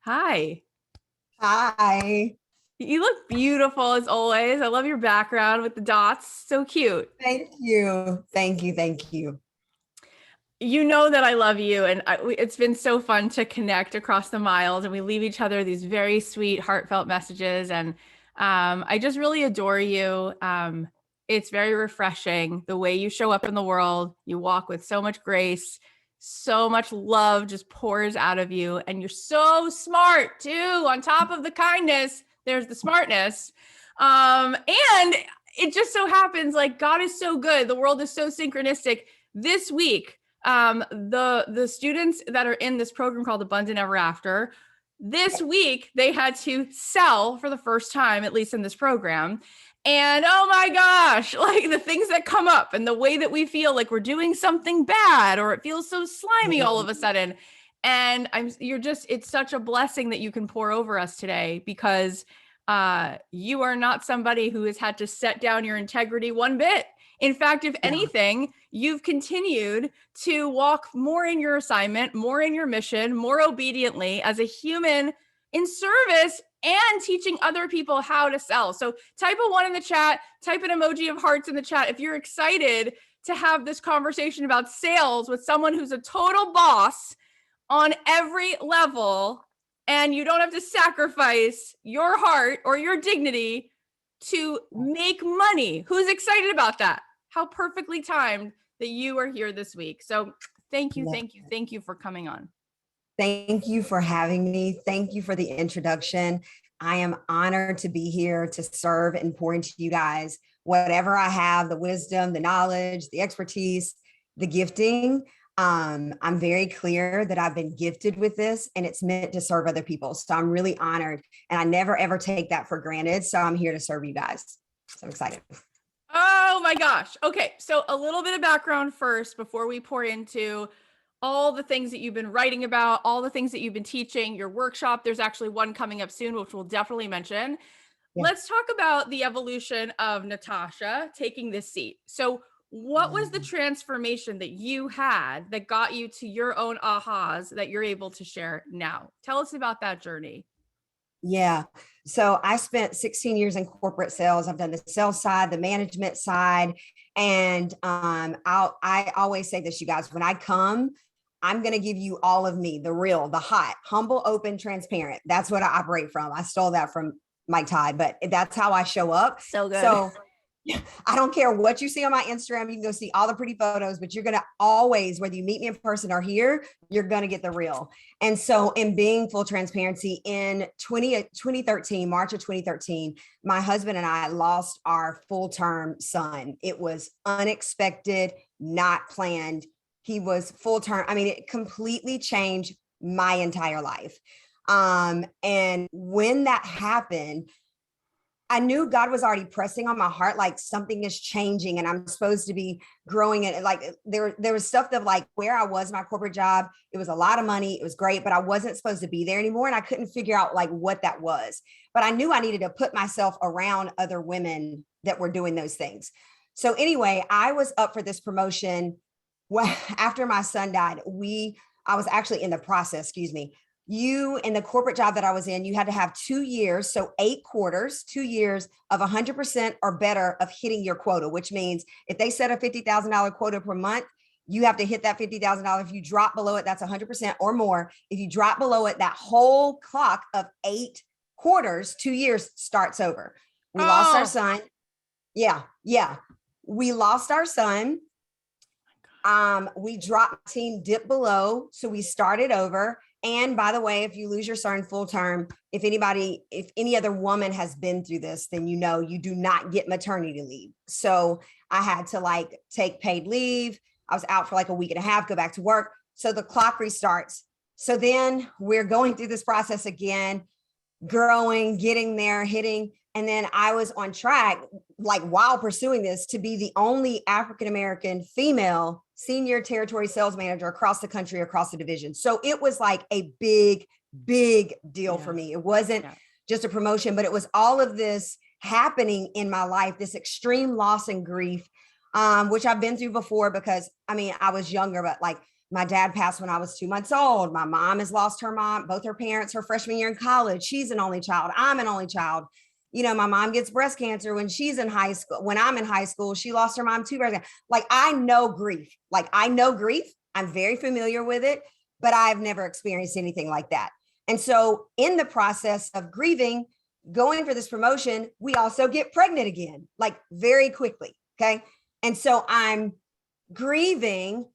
Hi. Hi. You look beautiful as always. I love your background with the dots. So cute. Thank you. Thank you. Thank you. You know that I love you, and it's been so fun to connect across the miles, and we leave each other these very sweet, heartfelt messages. And I just really adore you. It's very refreshing the way you show up in the world. You walk with so much grace, so much love just pours out of you, and you're so smart too. On top of the kindness, there's the smartness. And it just so happens like God is so good. The world is so synchronistic. This week, the students that are in this program called Abundant Ever After, this week they had to sell for the first time, at least in this program. And oh my gosh, like the things that come up and the way that we feel like we're doing something bad or it feels so slimy all of a sudden. And it's such a blessing that you can pour over us today because you are not somebody who has had to set down your integrity one bit. In fact, if anything, you've continued to walk more in your assignment, more in your mission, more obediently as a human in service and teaching other people how to sell. So type a 1 in the chat, type an emoji of hearts in the chat if you're excited to have this conversation about sales with someone who's a total boss on every level, and you don't have to sacrifice your heart or your dignity to make money. Who's excited about that? How perfectly timed that you are here this week. So thank you for coming on. Thank you for having me. Thank you for the introduction. I am honored to be here to serve and pour into you guys whatever I have, the wisdom, the knowledge, the expertise, the gifting. I'm very clear that I've been gifted with this and it's meant to serve other people. So I'm really honored and I never ever take that for granted. So I'm here to serve you guys. So I'm excited. Oh my gosh. Okay. So a little bit of background first before we pour into all the things that you've been writing about, all the things that you've been teaching, your workshop. There's actually one coming up soon, which we'll definitely mention. Yeah. Let's talk about the evolution of Natasha taking this seat. So what was the transformation that you had that got you to your own ahas that you're able to share now? Tell us about that journey. Yeah. So I spent 16 years in corporate sales. I've done the sales side, the management side. And I always say this, you guys, when I come, I'm going to give you all of me, the real, the hot, humble, open, transparent. That's what I operate from. I stole that from Mike Todd, but that's how I show up. So good. So I don't care what you see on my Instagram. You can go see all the pretty photos, but you're going to always, whether you meet me in person or here, you're going to get the real. And so in being full transparency in 2013, March of 2013, my husband and I lost our full-term son. It was unexpected, not planned. He was full-term. I mean, it completely changed my entire life. And when that happened, I knew God was already pressing on my heart, like something is changing and I'm supposed to be growing. And like, there was stuff that like where I was in my corporate job, it was a lot of money. It was great, but I wasn't supposed to be there anymore. And I couldn't figure out like what that was, but I knew I needed to put myself around other women that were doing those things. So anyway, I was up for this promotion. Well, after my son died, I was actually in the process, in the corporate job that I was in, you had to have 2 years, so 8 quarters, 2 years of 100% or better of hitting your quota, which means if they set a $50,000 quota per month, you have to hit that $50,000. If you drop below it, that's 100% or more. If you drop below it, that whole clock of 8 quarters, 2 years starts over. We lost our son. Yeah. We lost our son. We dropped, team dipped below. So we started over. And by the way, if you lose your son full term, if any other woman has been through this, then you know you do not get maternity leave. So I had to like take paid leave. I was out for like a week and a half, go back to work. So the clock restarts. So then we're going through this process again, growing, getting there, hitting. And then I was on track, like while pursuing this, to be the only African-American female senior territory sales manager across the country, across the division. So it was like a big deal for me. It wasn't just a promotion, but it was all of this happening in my life, this extreme loss and grief, which I've been through before because I mean, I was younger, but like My dad passed when I was 2 months old. My mom has lost her mom, both her parents, her freshman year in college. She's an only child. I'm an only child. My mom gets breast cancer when she's in high school. When I'm in high school, she lost her mom to breast cancer. Like, I know grief. Like, I know grief. I'm very familiar with it, but I've never experienced anything like that. And so in the process of grieving, going for this promotion, we also get pregnant again, like very quickly. Okay. And so I'm grieving,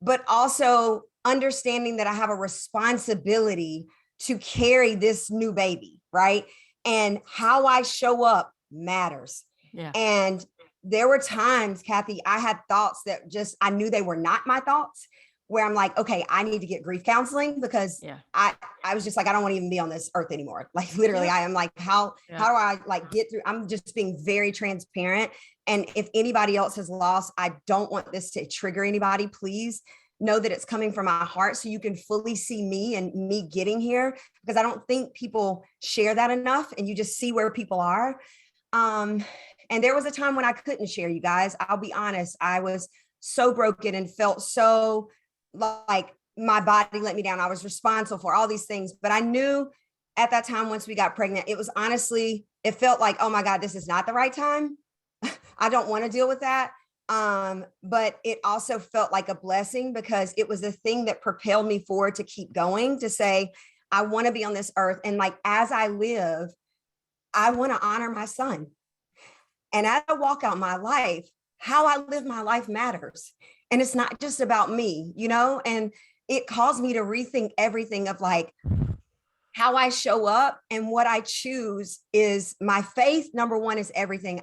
but also understanding that I have a responsibility to carry this new baby, right? And how I show up matters. Yeah. And there were times, Cathy, I had thoughts that just, I knew they were not my thoughts, where I'm like, okay, I need to get grief counseling, because I was just like, I don't want to even be on this earth anymore. Like, literally, I am like, how do I like get through? I'm just being very transparent. And if anybody else has lost, I don't want this to trigger anybody. Please know that it's coming from my heart, so you can fully see me and me getting here, because I don't think people share that enough, and you just see where people are. And there was a time when I couldn't share, you guys. I'll be honest. I was so broken and felt so like my body let me down. I was responsible for all these things, but I knew at that time, once we got pregnant, it was honestly, it felt like, oh my God, this is not the right time. I don't want to deal with that. But it also felt like a blessing, because it was the thing that propelled me forward to keep going, to say, I want to be on this earth. And like, as I live, I want to honor my son. And as I walk out my life, how I live my life matters. And it's not just about me, and it caused me to rethink everything of like how I show up, and what I choose is my faith. Number one is everything.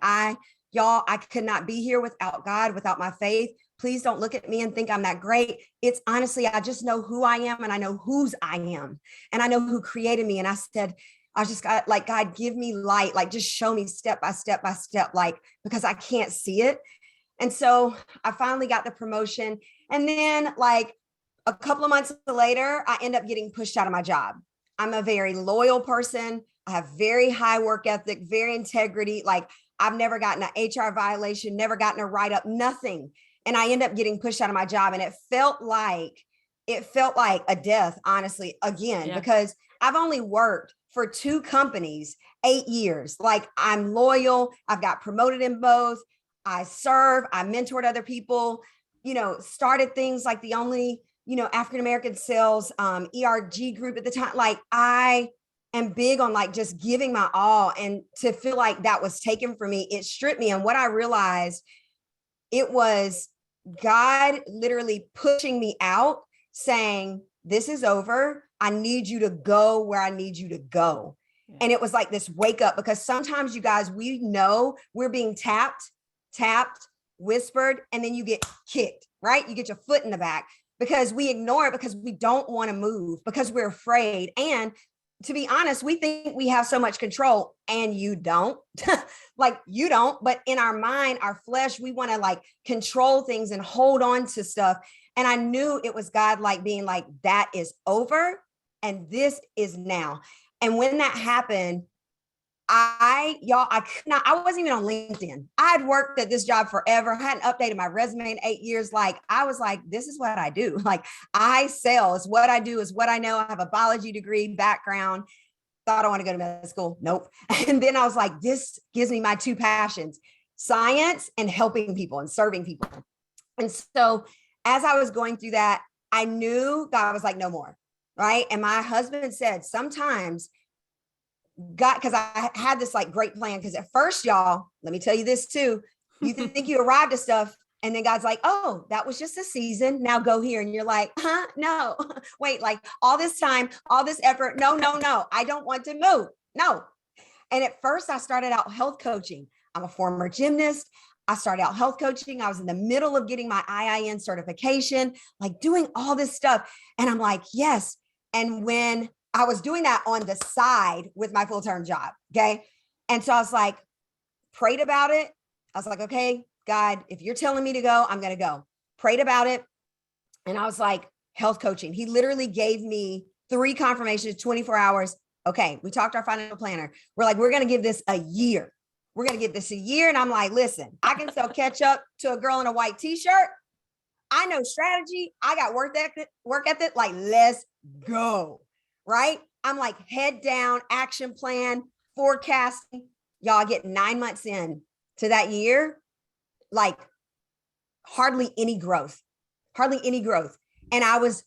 Y'all, I could not be here without God, without my faith. Please don't look at me and think I'm that great. It's honestly, I just know who I am, and I know whose I am, and I know who created me. And I said, I just got like, God, give me light, like just show me step by step by step, like, because I can't see it. And so I finally got the promotion. And then like a couple of months later, I end up getting pushed out of my job. I'm a very loyal person. I have very high work ethic, very integrity. Like, I've never gotten an HR violation, never gotten a write-up, nothing. And I end up getting pushed out of my job. And it felt like a death, honestly, again, because I've only worked for 2 companies, 8 years. Like, I'm loyal. I've got promoted in both. I serve, I mentored other people, started things like the only, African-American sales ERG group at the time. Like, I am big on like just giving my all, and to feel like that was taken from me, it stripped me. And what I realized, it was God literally pushing me out, saying, this is over. I need you to go where I need you to go. And it was like this wake up, because sometimes, you guys, we know we're being tapped, whispered, and then you get kicked, right? You get your foot in the back, because we ignore it, because we don't want to move, because we're afraid. And to be honest, we think we have so much control, and you don't. Like, you don't. But in our mind, our flesh, we want to like control things and hold on to stuff. And I knew it was God, like being like, that is over, and this is now. And when that happened, I wasn't even on LinkedIn. I had worked at this job forever. I hadn't updated my resume in 8 years. Like, I was like, this is what I do. Like, I sell, is what I do, is what I know. I have a biology degree background. Thought I want to go to med school. Nope. And then I was like, this gives me my 2 passions, science and helping people and serving people. And so as I was going through that, I knew God was like, no more. Right. And my husband said, sometimes God, because I had this like great plan. Because at first, y'all, let me tell you this too. You think you arrived at stuff, and then God's like, oh, that was just a season. Now go here. And you're like, no, wait, like all this time, all this effort. No, I don't want to move. No. And at first I started out health coaching. I'm a former gymnast. I started out health coaching. I was in the middle of getting my IIN certification, like doing all this stuff. And I'm like, yes. And when I was doing that on the side with my full-time job. Okay. And so I was like, prayed about it. I was like, okay, God, if you're telling me to go, I'm going to go. Prayed about it. And I was like, health coaching. He literally gave me 3 confirmations, 24 hours. Okay. We talked to our financial planner. We're like, we're going to give this a year. We're going to give this a year. And I'm like, listen, I can sell ketchup to a girl in a white t-shirt. I know strategy. I got work ethic. Like, let's go. Right. I'm like head down, action plan, forecasting. Y'all get 9 months in to that year, like hardly any growth, hardly any growth. And I was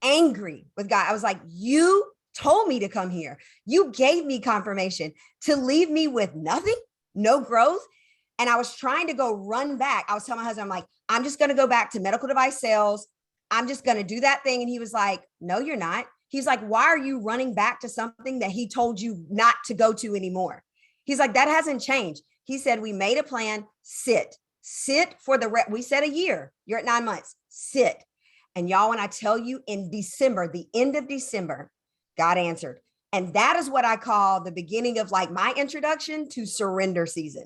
angry with God. I was like, you told me to come here. You gave me confirmation to leave me with nothing, no growth. And I was trying to go run back. I was telling my husband, I'm like, I'm just going to go back to medical device sales. I'm just going to do that thing. And he was like, no, you're not. He's like, why are you running back to something that he told you not to go to anymore? He's like, that hasn't changed. He said, we made a plan. Sit for we said a year. You're at 9 months. Sit. And y'all, when I tell you in December, the end of December, God answered. And that is what I call the beginning of like my introduction to surrender season.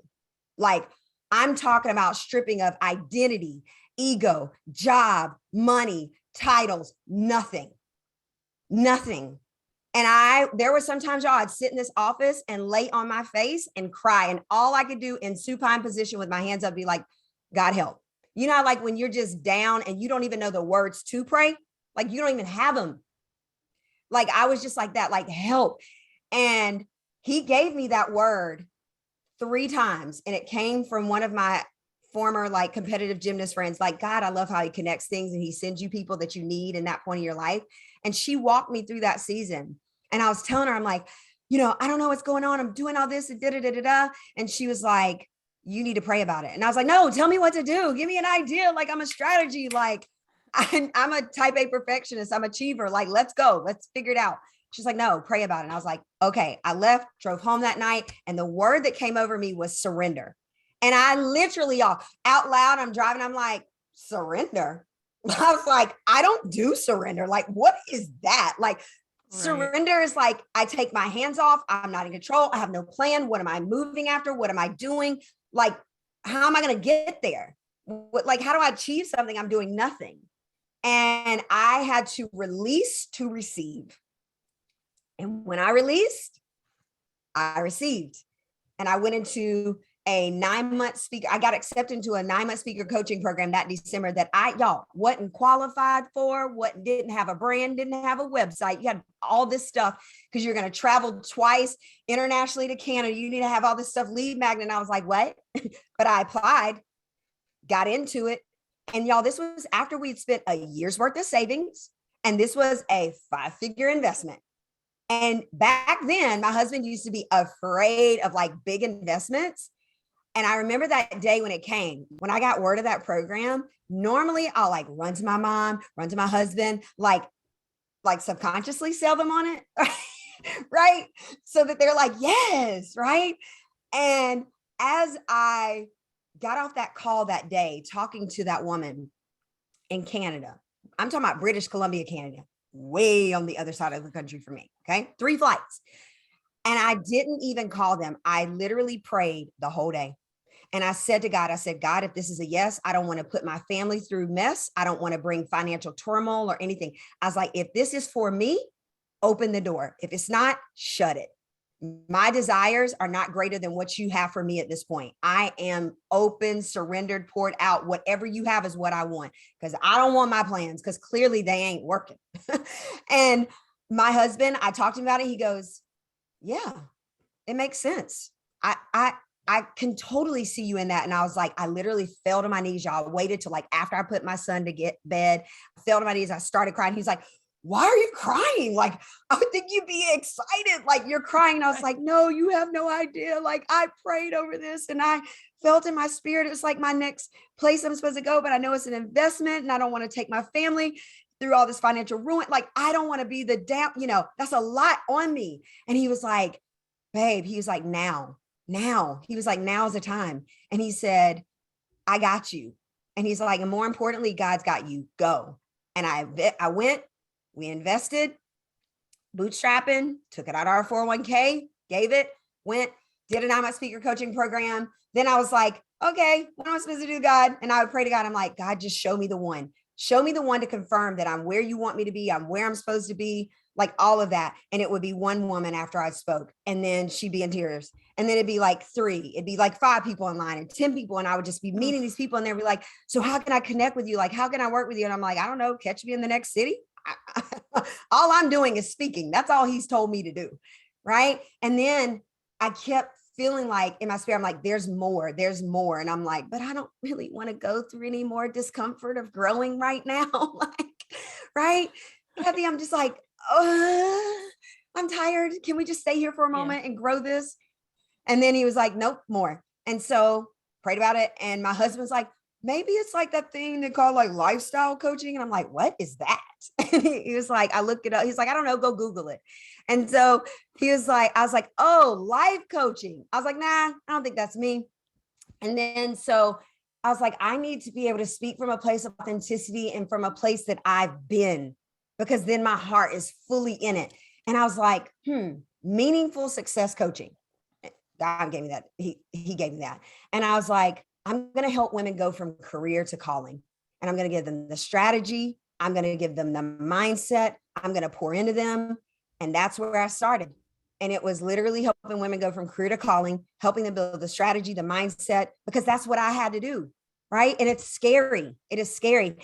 Like, I'm talking about stripping of identity, ego, job, money, titles, nothing. And there were sometimes, y'all, I'd sit in this office and lay on my face and cry. And all I could do in supine position with my hands up, be like, God help. You know, like when you're just down and you don't even know the words to pray, like you don't even have them. Like I was just like that, like help. And he gave me that word 3 times. And it came from one of my former like competitive gymnast friends. Like, God, I love how he connects things and he sends you people that you need in that point of your life. And she walked me through that season. And I was telling her, I'm like, you know, I don't know what's going on. I'm doing all this and da-da-da-da-da. And she was like, you need to pray about it. And I was like, no, tell me what to do. Give me an idea. Like I'm a strategy. Like I'm a type A perfectionist. I'm an achiever. Like, let's go. Let's figure it out. She's like, no, pray about it. And I was like, okay. I left, drove home that night. And the word that came over me was surrender. And I literally, y'all, out loud, I'm driving. I'm like, surrender. I was like, I don't do surrender. Like, what is that? Like, right. Surrender is like, I take my hands off. I'm not in control. I have no plan. What am I moving after? What am I doing? Like, how am I going to get there? Like, how do I achieve something? I'm doing nothing. And I had to release to receive. And when I released, I received. And I went into a 9-month speaker. I got accepted into a 9-month speaker coaching program that December that y'all wasn't qualified for, didn't have a brand, didn't have a website. You had all this stuff because you're going to travel twice internationally to Canada. You need to have all this stuff, lead magnet. And I was like, what? But I applied, got into it. And y'all, this was after we'd spent a year's worth of savings. And this was a 5-figure investment. And back then, my husband used to be afraid of like big investments. And I remember that day when it came, when I got word of that program, normally I'll like run to my mom, run to my husband, like subconsciously sell them on it, right? So that they're like, yes, right? And as I got off that call that day, talking to that woman in Canada, I'm talking about British Columbia, Canada, way on the other side of the country for me, okay? 3 flights. And I didn't even call them. I literally prayed the whole day. And I said to God, God, if this is a yes, I don't want to put my family through mess. I don't want to bring financial turmoil or anything. I was like, if this is for me, open the door. If it's not, shut it. My desires are not greater than what you have for me at this point. I am open, surrendered, poured out. Whatever you have is what I want, because I don't want my plans because clearly they ain't working. And my husband, I talked to him about it. He goes, yeah, it makes sense. I can totally see you in that. And I was like, I literally fell to my knees, y'all. Waited till like after I put my son to get bed, I fell to my knees. I started crying. He's like, why are you crying? Like, I would think you'd be excited. Like you're crying. And I was like, no, you have no idea. Like I prayed over this and I felt in my spirit. It was like my next place I'm supposed to go, but I know it's an investment and I don't want to take my family through all this financial ruin. Like, I don't want to be the down, that's a lot on me. And he was like, babe, he was like, now, he was like, now's the time. And he said, I got you. And he's like, and more importantly, God's got you, go. And I went, we invested, bootstrapping, took it out of our 401k, gave it, went, did an 9-month speaker coaching program. Then I was like, okay, what am I supposed to do, God? And I would pray to God. I'm like, God, just show me the one to confirm that I'm where you want me to be. I'm where I'm supposed to be. like all of that. And it would be one woman after I spoke, and then she'd be in tears. And then it'd be like 3, it'd be like 5 people online and 10 people. And I would just be meeting these people, and they'd be like, so how can I connect with you? Like, how can I work with you? And I'm like, I don't know, catch me in the next city. All I'm doing is speaking. That's all he's told me to do. Right. And then I kept feeling like in my spirit, I'm like, there's more. And I'm like, but I don't really want to go through any more discomfort of growing right now. Like, right. Cathy, I'm just like, I'm tired. Can we just stay here for a moment and grow this? And then he was like, nope, more. And so prayed about it. And my husband's like, maybe it's like that thing they call like lifestyle coaching. And I'm like, what is that? And he was like, I looked it up. He's like, I don't know, go Google it. And so he was like, I was like, oh, life coaching. I was like, nah, I don't think that's me. And then so I was like, I need to be able to speak from a place of authenticity and from a place that I've been, because then my heart is fully in it. And I was like, meaningful success coaching. God gave me that. He gave me that. And I was like, I'm going to help women go from career to calling. And I'm going to give them the strategy. I'm going to give them the mindset. I'm going to pour into them. And that's where I started. And it was literally helping women go from career to calling, helping them build the strategy, the mindset, because that's what I had to do. Right. And it's scary. It is scary.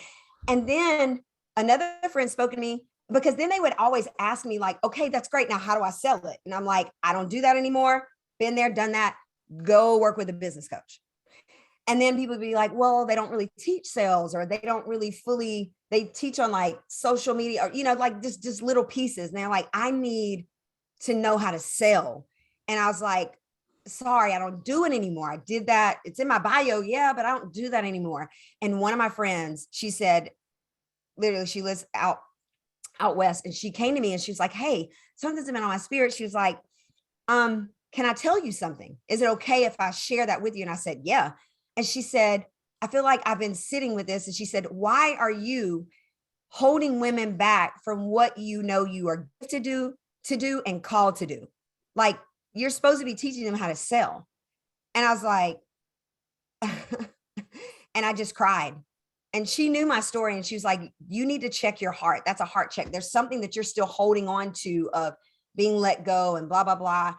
And then another friend spoke to me, because then they would always ask me like, okay, that's great. Now, how do I sell it? And I'm like, I don't do that anymore. Been there, done that. Go work with a business coach. And then people would be like, well, they don't really teach sales, or they don't really fully, they teach on like social media, or, like just little pieces. And they're like, I need to know how to sell. And I was like, sorry, I don't do it anymore. I did that. It's in my bio. Yeah, but I don't do that anymore. And one of my friends, she said, literally, she lives out west. And she came to me and she was like, hey, something's been on my spirit. She was like, can I tell you something? Is it okay if I share that with you? And I said, yeah. And she said, I feel like I've been sitting with this. And she said, why are you holding women back from what you know you are to do and called to do? Like, you're supposed to be teaching them how to sell. And I was like, and I just cried. And she knew my story. And she was like, you need to check your heart. That's a heart check. There's something that you're still holding on to of being let go and blah, blah, blah.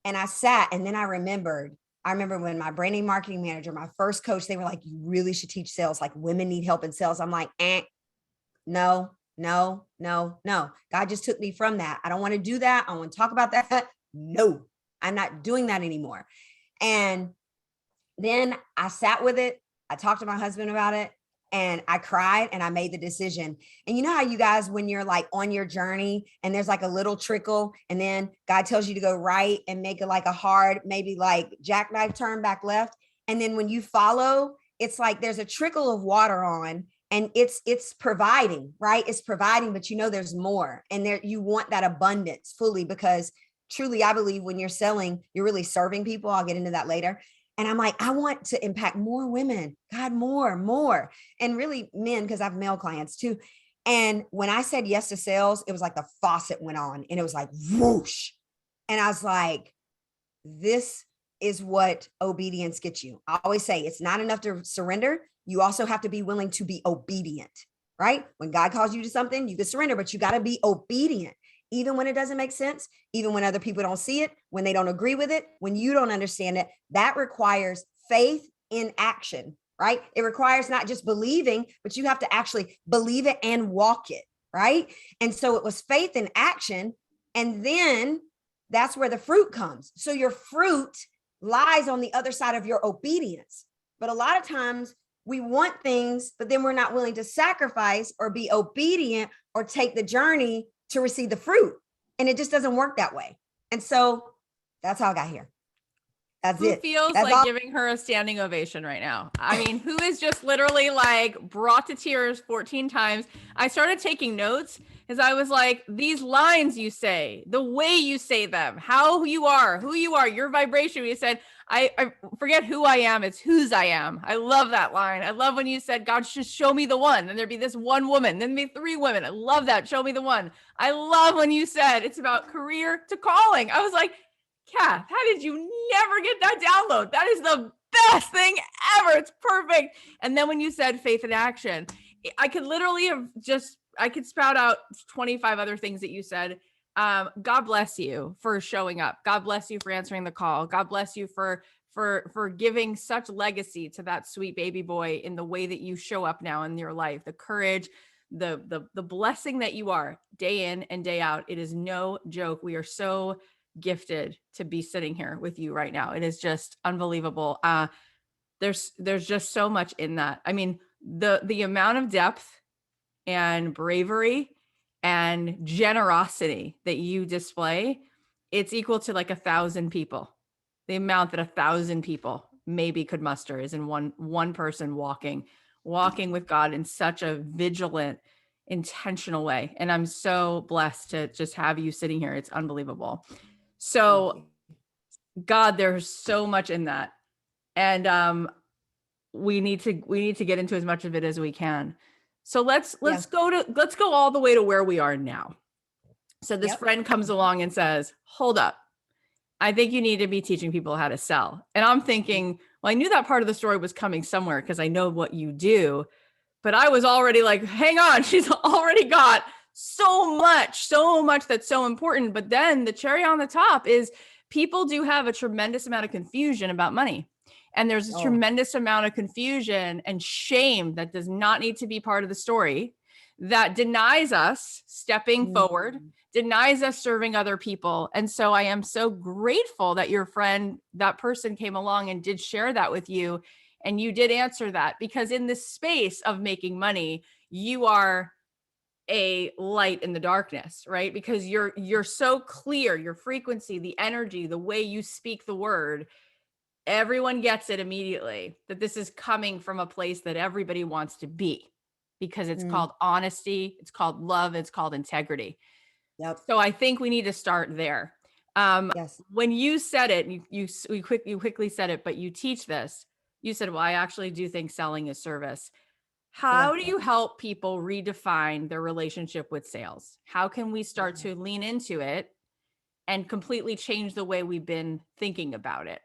And I sat, and then I remember when my branding marketing manager, my first coach, they were like, you really should teach sales. Like, women need help in sales. I'm like, no. God just took me from that. I don't want to do that. I don't want to talk about that. No, I'm not doing that anymore. And then I sat with it. I talked to my husband about it, and I cried, and I made the decision. And you know how you guys, when you're like on your journey and there's like a little trickle, and then God tells you to go right and make it like a hard, maybe like jackknife turn back left. And then when you follow, it's like there's a trickle of water on, and it's providing, right? It's providing, but there's more. And there, you want that abundance fully, because truly, I believe when you're selling, you're really serving people. I'll get into that later. And I'm like, I want to impact more women, God, more, and really men, because I have male clients too. And when I said yes to sales, it was like the faucet went on, and it was like whoosh. And I was like, this is what obedience gets you. I always say it's not enough to surrender. You also have to be willing to be obedient, right? When God calls you to something, you can surrender, but you got to be obedient. Even when it doesn't make sense, even when other people don't see it, when they don't agree with it, when you don't understand it, that requires faith in action, right? It requires not just believing, but you have to actually believe it and walk it, right? And so it was faith in action. And then that's where the fruit comes. So your fruit lies on the other side of your obedience. But a lot of times we want things, but then we're not willing to sacrifice or be obedient or take the journey to receive the fruit. And it just doesn't work that way. And so that's how I got here. That's Who it. feels That's like all. giving her a standing ovation right now? I mean, who is just literally like brought to tears 14 times? I started taking notes because I was like, these lines you say, the way you say them, how you are, who you are, your vibration. You said, I forget who I am. It's whose I am. I love that line. I love when you said, God, just show me the one. And there'd be this one woman, then be 3 women. I love that. Show me the one. I love when you said it's about career to calling. I was like, Kath, how did you never get that download? That is the best thing ever. It's perfect. And then when you said faith in action, I could literally have just I could spout out 25 other things that you said. God bless you for showing up. God bless you for answering the call. God bless you for giving such legacy to that sweet baby boy in the way that you show up now in your life, the courage, the blessing that you are day in and day out. It is no joke. We are so gifted to be sitting here with you right now. It is just unbelievable. There's just so much in that. I mean, the amount of depth and bravery and generosity that you display, it's equal to like 1,000 people. The amount that 1,000 people maybe could muster is in one person walking with God in such a vigilant, intentional way. And I'm so blessed to just have you sitting here. It's unbelievable. So God, there's so much in that. And we need to get into as much of it as we can. So let's go all the way to where we are now. So this friend comes along and says, hold up, I think you need to be teaching people how to sell. And I'm thinking, well, I knew that part of the story was coming somewhere because I know what you do, but I was already like, hang on, she's already got so much that's so important. But then the cherry on the top is people do have a tremendous amount of confusion about money. And there's a tremendous amount of confusion and shame that does not need to be part of the story, that denies us stepping forward, denies us serving other people. And so I am so grateful that your friend, that person came along and did share that with you. And you did answer that, because in this space of making money, you are a light in the darkness, right? Because you're so clear, your frequency, the energy, the way you speak the word, everyone gets it immediately, that this is coming from a place that everybody wants to be, because it's called honesty, it's called love, it's called integrity. So I think we need to start there. When you said it, you quickly said it, but you teach this, you said, well, I actually do think selling is service. How do you help people redefine their relationship with sales? How can we start to lean into it and completely change the way we've been thinking about it?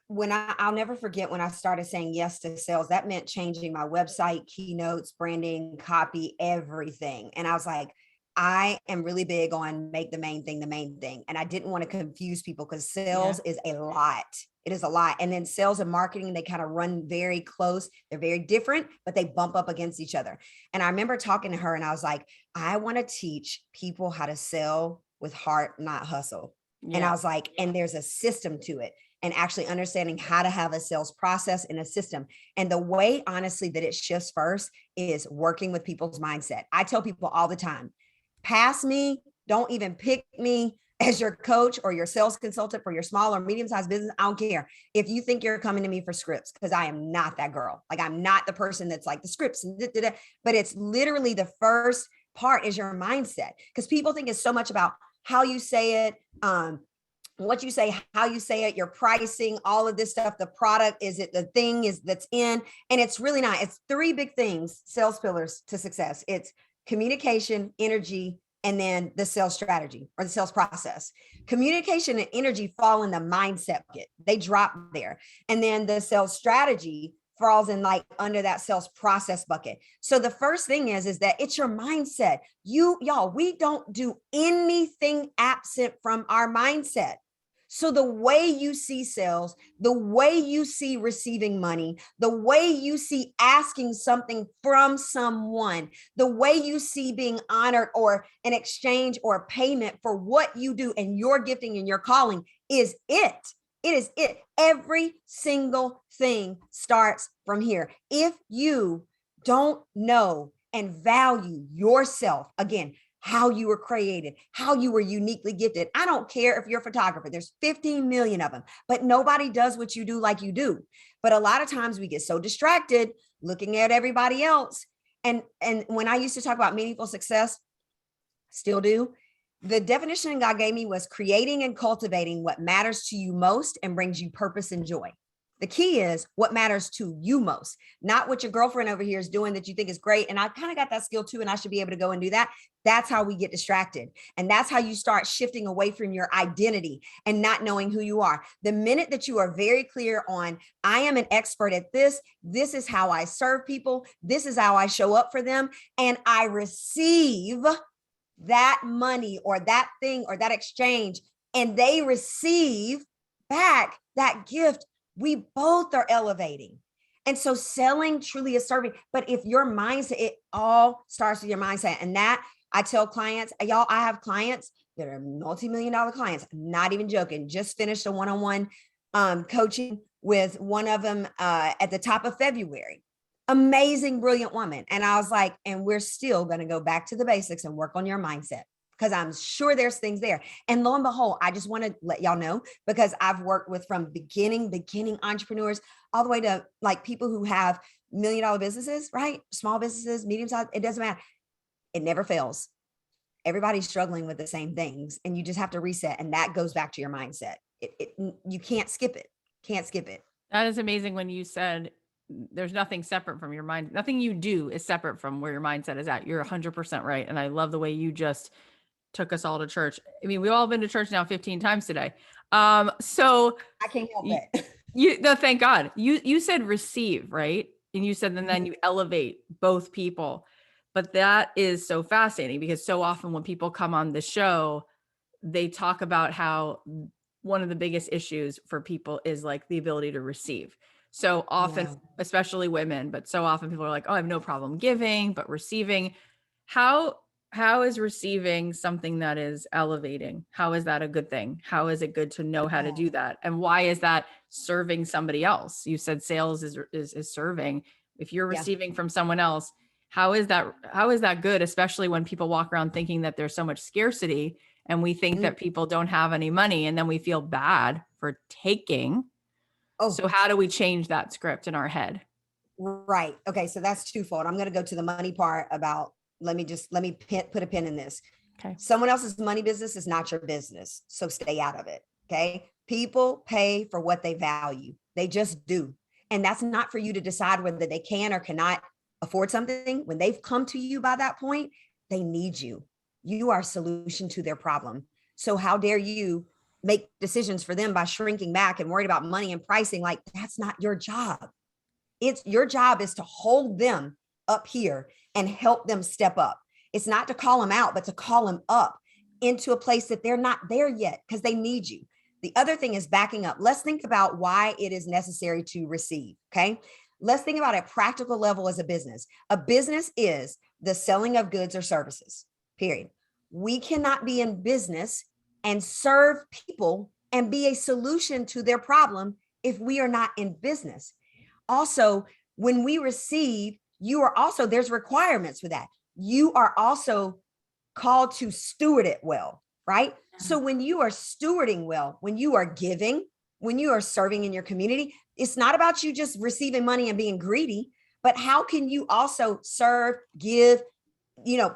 I'll never forget when I started saying yes to sales, that meant changing my website, keynotes, branding, copy, everything. And I was like, I am really big on make the main thing the main thing. And I didn't want to confuse people because sales is a lot. It is a lot. And then sales and marketing, they kind of run very close. They're very different, but they bump up against each other. And I remember talking to her and I was like, I want to teach people how to sell with heart, not hustle. And I was like, and there's a system to it. And actually understanding how to have a sales process and a system. And the way, honestly, that it shifts first is working with people's mindset. I tell people all the time, pass me, don't even pick me as your coach or your sales consultant for your small or medium-sized business. I don't care if you think you're coming to me for scripts, because I am not that girl. Like, I'm not the person that's like the scripts, but it's literally the first part is your mindset, because people think it's so much about how you say it, what you say, how you say it, your pricing, all of this stuff. The product, is it the thing is that's in, and it's really not. It's three big things, sales pillars to success. It's communication, energy, and then the sales strategy or the sales process. Communication and energy fall in the mindset bucket. They drop there. And then the sales strategy falls in like under that sales process bucket. So the first thing is that it's your mindset. Y'all, we don't do anything absent from our mindset. So the way you see sales, the way you see receiving money, the way you see asking something from someone, the way you see being honored or an exchange or payment for what you do and your gifting and your calling is it. It is it. Every single thing starts from here. If you don't know and value yourself, again, how you were created, how you were uniquely gifted. I don't care if you're a photographer, there's 15 million of them, but nobody does what you do like you do. But a lot of times we get so distracted looking at everybody else. And when I used to talk about meaningful success, still do, the definition God gave me was creating and cultivating what matters to you most and brings you purpose and joy. The key is what matters to you most, not what your girlfriend over here is doing that you think is great. And I kind of got that skill too, and I should be able to go and do that. That's how we get distracted. And that's how you start shifting away from your identity and not knowing who you are. The minute that you are very clear on, I am an expert at this, this is how I serve people, this is how I show up for them, and I receive that money or that thing or that exchange, and they receive back that gift, we both are elevating. And so selling truly is serving. But if your mindset, it all starts with your mindset. And that I tell clients, y'all, I have clients that are multi-million-dollar clients. I'm not even joking. Just finished a one-on-one coaching with one of them at the top of February. Amazing, brilliant woman. And I was like, and we're still going to go back to the basics and work on your mindset, because I'm sure there's things there. And lo and behold, I just want to let y'all know, because I've worked with from beginning entrepreneurs all the way to like people who have $1 million businesses, right? Small businesses, medium size, it doesn't matter. It never fails. Everybody's struggling with the same things, and you just have to reset. And that goes back to your mindset. You can't skip it. Can't skip it. That is amazing when you said there's nothing separate from your mind. Nothing you do is separate from where your mindset is at. You're 100% right. And I love the way you just took us all to church. I mean, we've all been to church now 15 times today. So I can't help it. No, thank God. You said receive, right? And you said, and then you elevate both people. But that is so fascinating, because so often when people come on the show, they talk about how one of the biggest issues for people is like the ability to receive. So often, especially women, but so often people are like, oh, I have no problem giving, but receiving. How is receiving something that is elevating? How is that a good thing? How is it good to know how to do that? And why is that serving somebody else? You said sales is serving. If you're receiving from someone else, how is that good? Especially when people walk around thinking that there's so much scarcity, and we think that people don't have any money, and then we feel bad for taking. So how do we change that script in our head? Right. Okay. So that's twofold. I'm going to go to the money part about, let me put a pin in this. Okay. Someone else's money business is not your business. So stay out of it. Okay. People pay for what they value. They just do. And that's not for you to decide whether they can or cannot afford something. When they've come to you by that point, they need you. You are a solution to their problem. So how dare you make decisions for them by shrinking back and worried about money and pricing? Like, that's not your job. It's your job is to hold them up here and help them step up. It's not to call them out, but to call them up into a place that they're not there yet, because they need you. The other thing is backing up. Let's think about why it is necessary to receive. Okay. Let's think about a practical level as a business. A business is the selling of goods or services, period. We cannot be in business and serve people and be a solution to their problem if we are not in business. Also, when we receive, there's requirements for that. You are also called to steward it well, right? So when you are stewarding well, when you are giving, when you are serving in your community, it's not about you just receiving money and being greedy, but how can you also serve, give,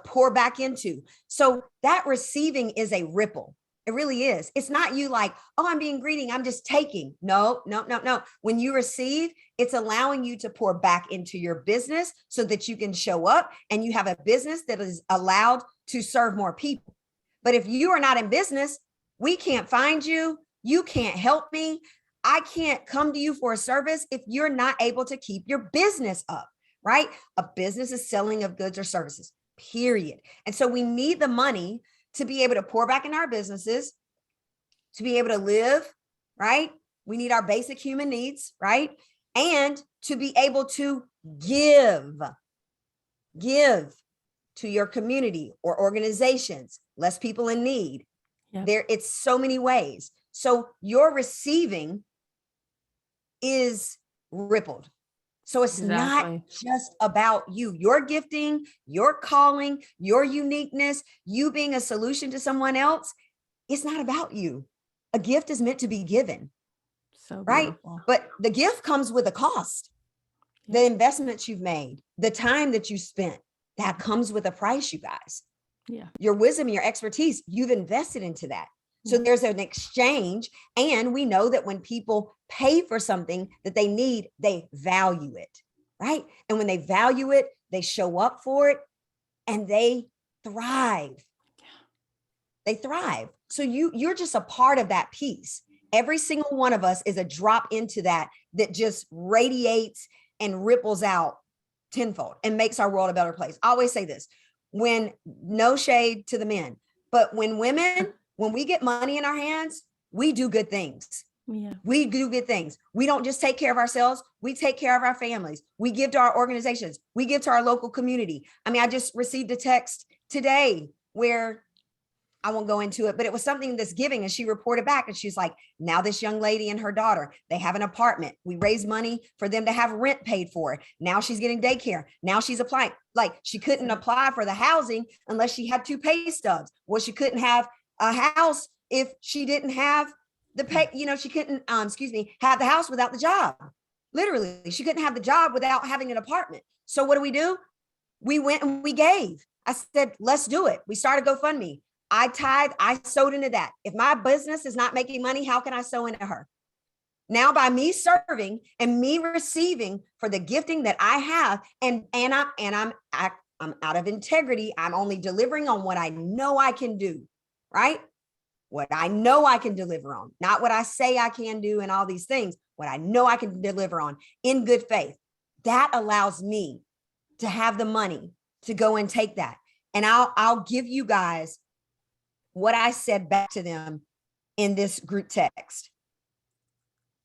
pour back into? So that receiving is a ripple. It really is. It's not you like, oh, I'm being greedy, I'm just taking. No. When you receive, it's allowing you to pour back into your business so that you can show up and you have a business that is allowed to serve more people. But if you are not in business, we can't find you. You can't help me. I can't come to you for a service if you're not able to keep your business up, right? A business is selling of goods or services, period. And so we need the money to be able to pour back in our businesses, to be able to live, right? We need our basic human needs, right? And to be able to give to your community or organizations, less people in need. Yep. It's so many ways. So your receiving is rippled. So it's not just about you, your gifting, your calling, your uniqueness, you being a solution to someone else. It's not about you. A gift is meant to be given. So right. But the gift comes with a cost. The investments you've made, the time that you spent, that comes with a price, you guys. Yeah. Your wisdom, your expertise, you've invested into that. So there's an exchange. And we know that when people pay for something that they need, they value it, right? And when they value it, they show up for it and they thrive. They thrive. So you're just a part of that piece. Every single one of us is a drop into that just radiates and ripples out tenfold and makes our world a better place. I always say this, when no shade to the men, but when we get money in our hands, we do good things. Yeah. We do good things. We don't just take care of ourselves. We take care of our families. We give to our organizations. We give to our local community. I mean, I just received a text today where I won't go into it, but it was something that's giving. And she reported back and she's like, now this young lady and her daughter, they have an apartment. We raise money for them to have rent paid for. Now she's getting daycare. Now she's applying. Like, she couldn't apply for the housing unless she had 2 pay stubs. Well, she couldn't have a house if she didn't have the pay, she couldn't, have the house without the job. Literally, she couldn't have the job without having an apartment. So what do? We went and we gave. I said, let's do it. We started GoFundMe. I tithe, I sowed into that. If my business is not making money, how can I sow into her? Now, by me serving and me receiving for the gifting that I have, and I'm out of integrity. I'm only delivering on what I know I can do, right? What I know I can deliver on, not what I say I can do and all these things, what I know I can deliver on in good faith. That allows me to have the money to go and take that. And I'll give you guys what I said back to them in this group text.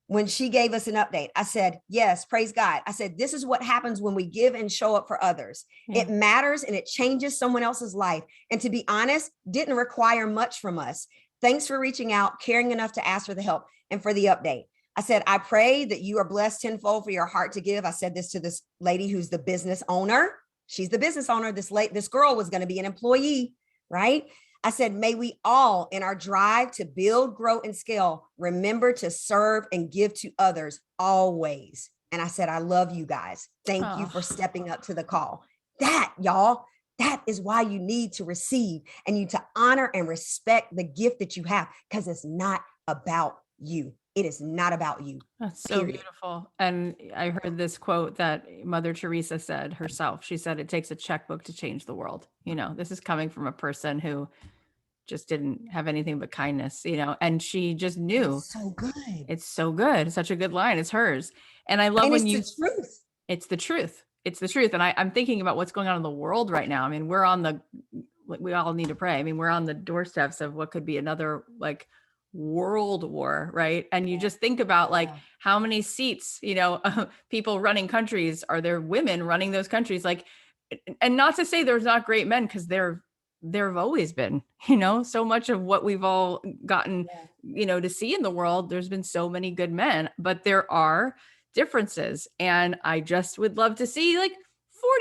When she gave us an update, I said, yes, praise God. I said, this is what happens when we give and show up for others. Yeah. It matters and it changes someone else's life. And to be honest, didn't require much from us. Thanks for reaching out, caring enough to ask for the help and for the update. I said, I pray that you are blessed tenfold for your heart to give. I said this to this lady who's the business owner. She's the business owner. This girl was going to be an employee, right? I said, may we all, in our drive to build, grow, and scale, remember to serve and give to others always. And I said, I love you guys. Thank you for stepping up to the call. That, y'all, that is why you need to receive and you to honor and respect the gift that you have, because it's not about you. It is not about you. That's so beautiful. And I heard this quote that Mother Teresa said herself. She said, it takes a checkbook to change the world. This is coming from a person who just didn't have anything but kindness, and she just knew. It's so good. It's so good. Such a good line. It's hers. And I love when it's the truth. It's the truth. It's the truth. And I'm thinking about what's going on in the world right now. I mean, we all need to pray. I mean, we're on the doorsteps of what could be another world war, right? And you just think about how many seats, people running countries, are there women running those countries? And not to say there's not great men, because there have always been, so much of what we've all gotten, to see in the world, there's been so many good men, but there are differences. And I just would love to see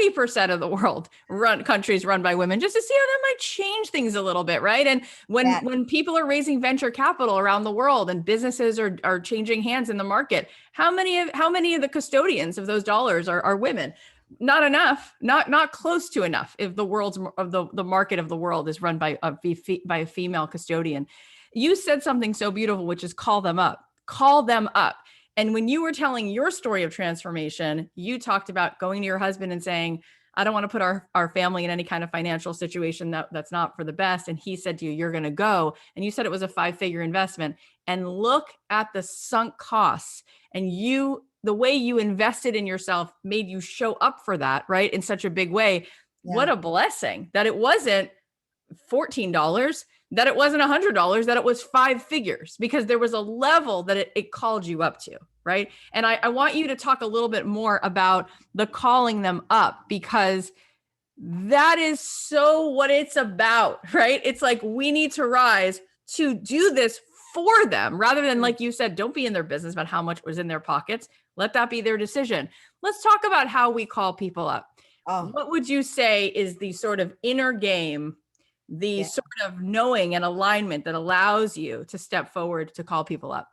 40% of the world countries run by women, just to see how that might change things a little bit, right? And when people are raising venture capital around the world and businesses are changing hands in the market, how many of the custodians of those dollars are women? Not enough, not close to enough. If the market of the world is run by a female custodian. You said something so beautiful, which is call them up. And when you were telling your story of transformation, you talked about going to your husband and saying, I don't want to put our family in any kind of financial situation that's not for the best. And he said to you, you're going to go. And you said it was a 5-figure investment. And look at the sunk costs. And the way you invested in yourself made you show up for that, right? In such a big way. Yeah. What a blessing that it wasn't $14, that it wasn't $100, that it was 5 figures, because there was a level that it called you up to, right? And I want you to talk a little bit more about the calling them up, because that is so what it's about, right? It's we need to rise to do this for them, rather than, like you said, don't be in their business about how much was in their pockets. Let that be their decision. Let's talk about how we call people up. What would you say is the sort of inner game, sort of knowing and alignment that allows you to step forward to call people up?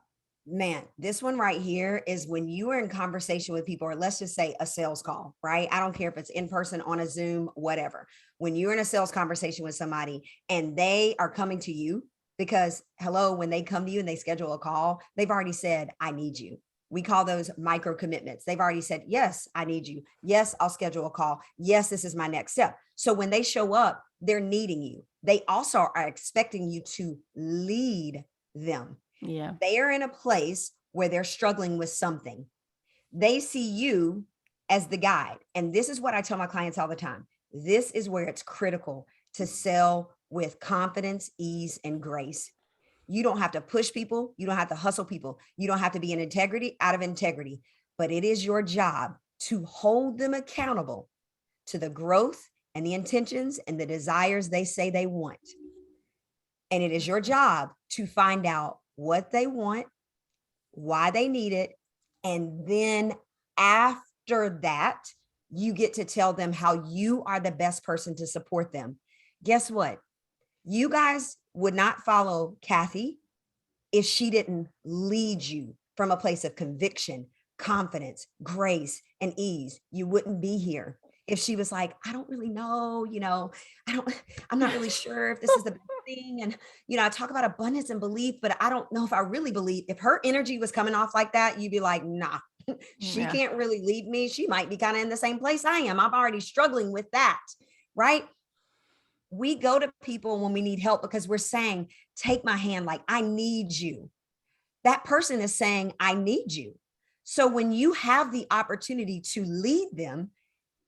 Man, this one right here is when you are in conversation with people, or let's just say a sales call, right? I don't care if it's in person, on a Zoom, whatever. When you're in a sales conversation with somebody and they are coming to you, Because hello, when they come to you and they schedule a call, they've already said, I need you. We call those micro commitments. They've already said, yes, I need you. Yes, I'll schedule a call. Yes, this is my next step. So when they show up, they're needing you. They also are expecting you to lead them. Yeah. They are in a place where they're struggling with something. They see you as the guide. And this is what I tell my clients all the time. This is where it's critical to sell with confidence, ease, and grace. You don't have to push people. You don't have to hustle people. You don't have to be out of integrity, but it is your job to hold them accountable to the growth and the intentions and the desires they say they want. And it is your job to find out what they want, why they need it. And then after that, you get to tell them how you are the best person to support them. Guess what? You guys would not follow Cathy if she didn't lead you from a place of conviction, confidence, grace, and ease. You wouldn't be here. If she was like, I don't really know, I'm not really sure if this is the best thing. And, I talk about abundance and belief, but I don't know if I really believe. If her energy was coming off like that, you'd be like, nah, she can't really lead me. She might be kind of in the same place I am. I'm already struggling with that, right? We go to people when we need help because we're saying, take my hand, like, I need you. That person is saying, I need you. So when you have the opportunity to lead them,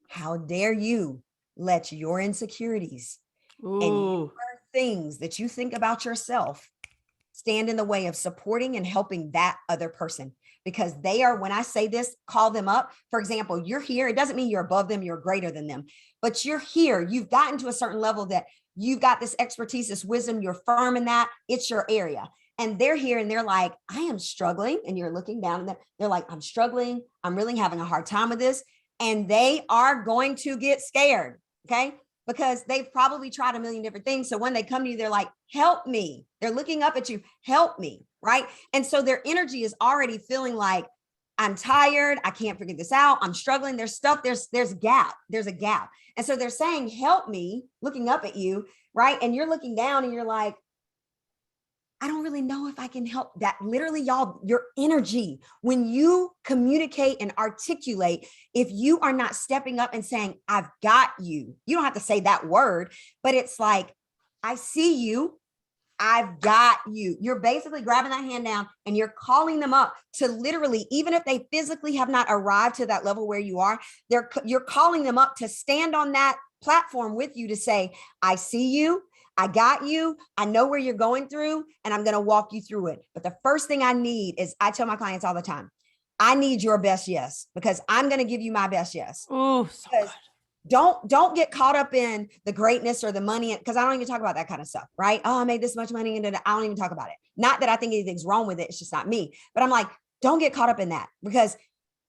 how dare you let your insecurities and your things that you think about yourself stand in the way of supporting and helping that other person? Because they are, when I say this, call them up. For example, you're here. It doesn't mean you're above them, you're greater than them, but you're here. You've gotten to a certain level that you've got this expertise, this wisdom, you're firm in that. It's your area. And they're here and they're like, I am struggling. And you're looking down and they're like, I'm struggling. I'm really having a hard time with this. And they are going to get scared. Okay. Because they've probably tried a million different things. So when they come to you, they're like, help me. They're looking up at you, help me, right? And so their energy is already feeling like, I'm tired. I can't figure this out. I'm struggling. There's stuff, there's a gap. And so they're saying, help me, looking up at you, right? And you're looking down and you're like, I don't really know if I can help. That literally, y'all, your energy, when you communicate and articulate, if you are not stepping up and saying, I've got you, you don't have to say that word, but it's like, I see you. I've got you. You're basically grabbing that hand down and you're calling them up to literally, even if they physically have not arrived to that level where you are, you're calling them up to stand on that platform with you to say, I see you. I got you. I know where you're going through, and I'm going to walk you through it. But the first thing I need is, I tell my clients all the time, I need your best yes, because I'm going to give you my best yes. Oh, so good. Don't get caught up in the greatness or the money, because I don't even talk about that kind of stuff, right? Oh, I made this much money, and I don't even talk about it. Not that I think anything's wrong with it. It's just not me. But I'm like, don't get caught up in that, because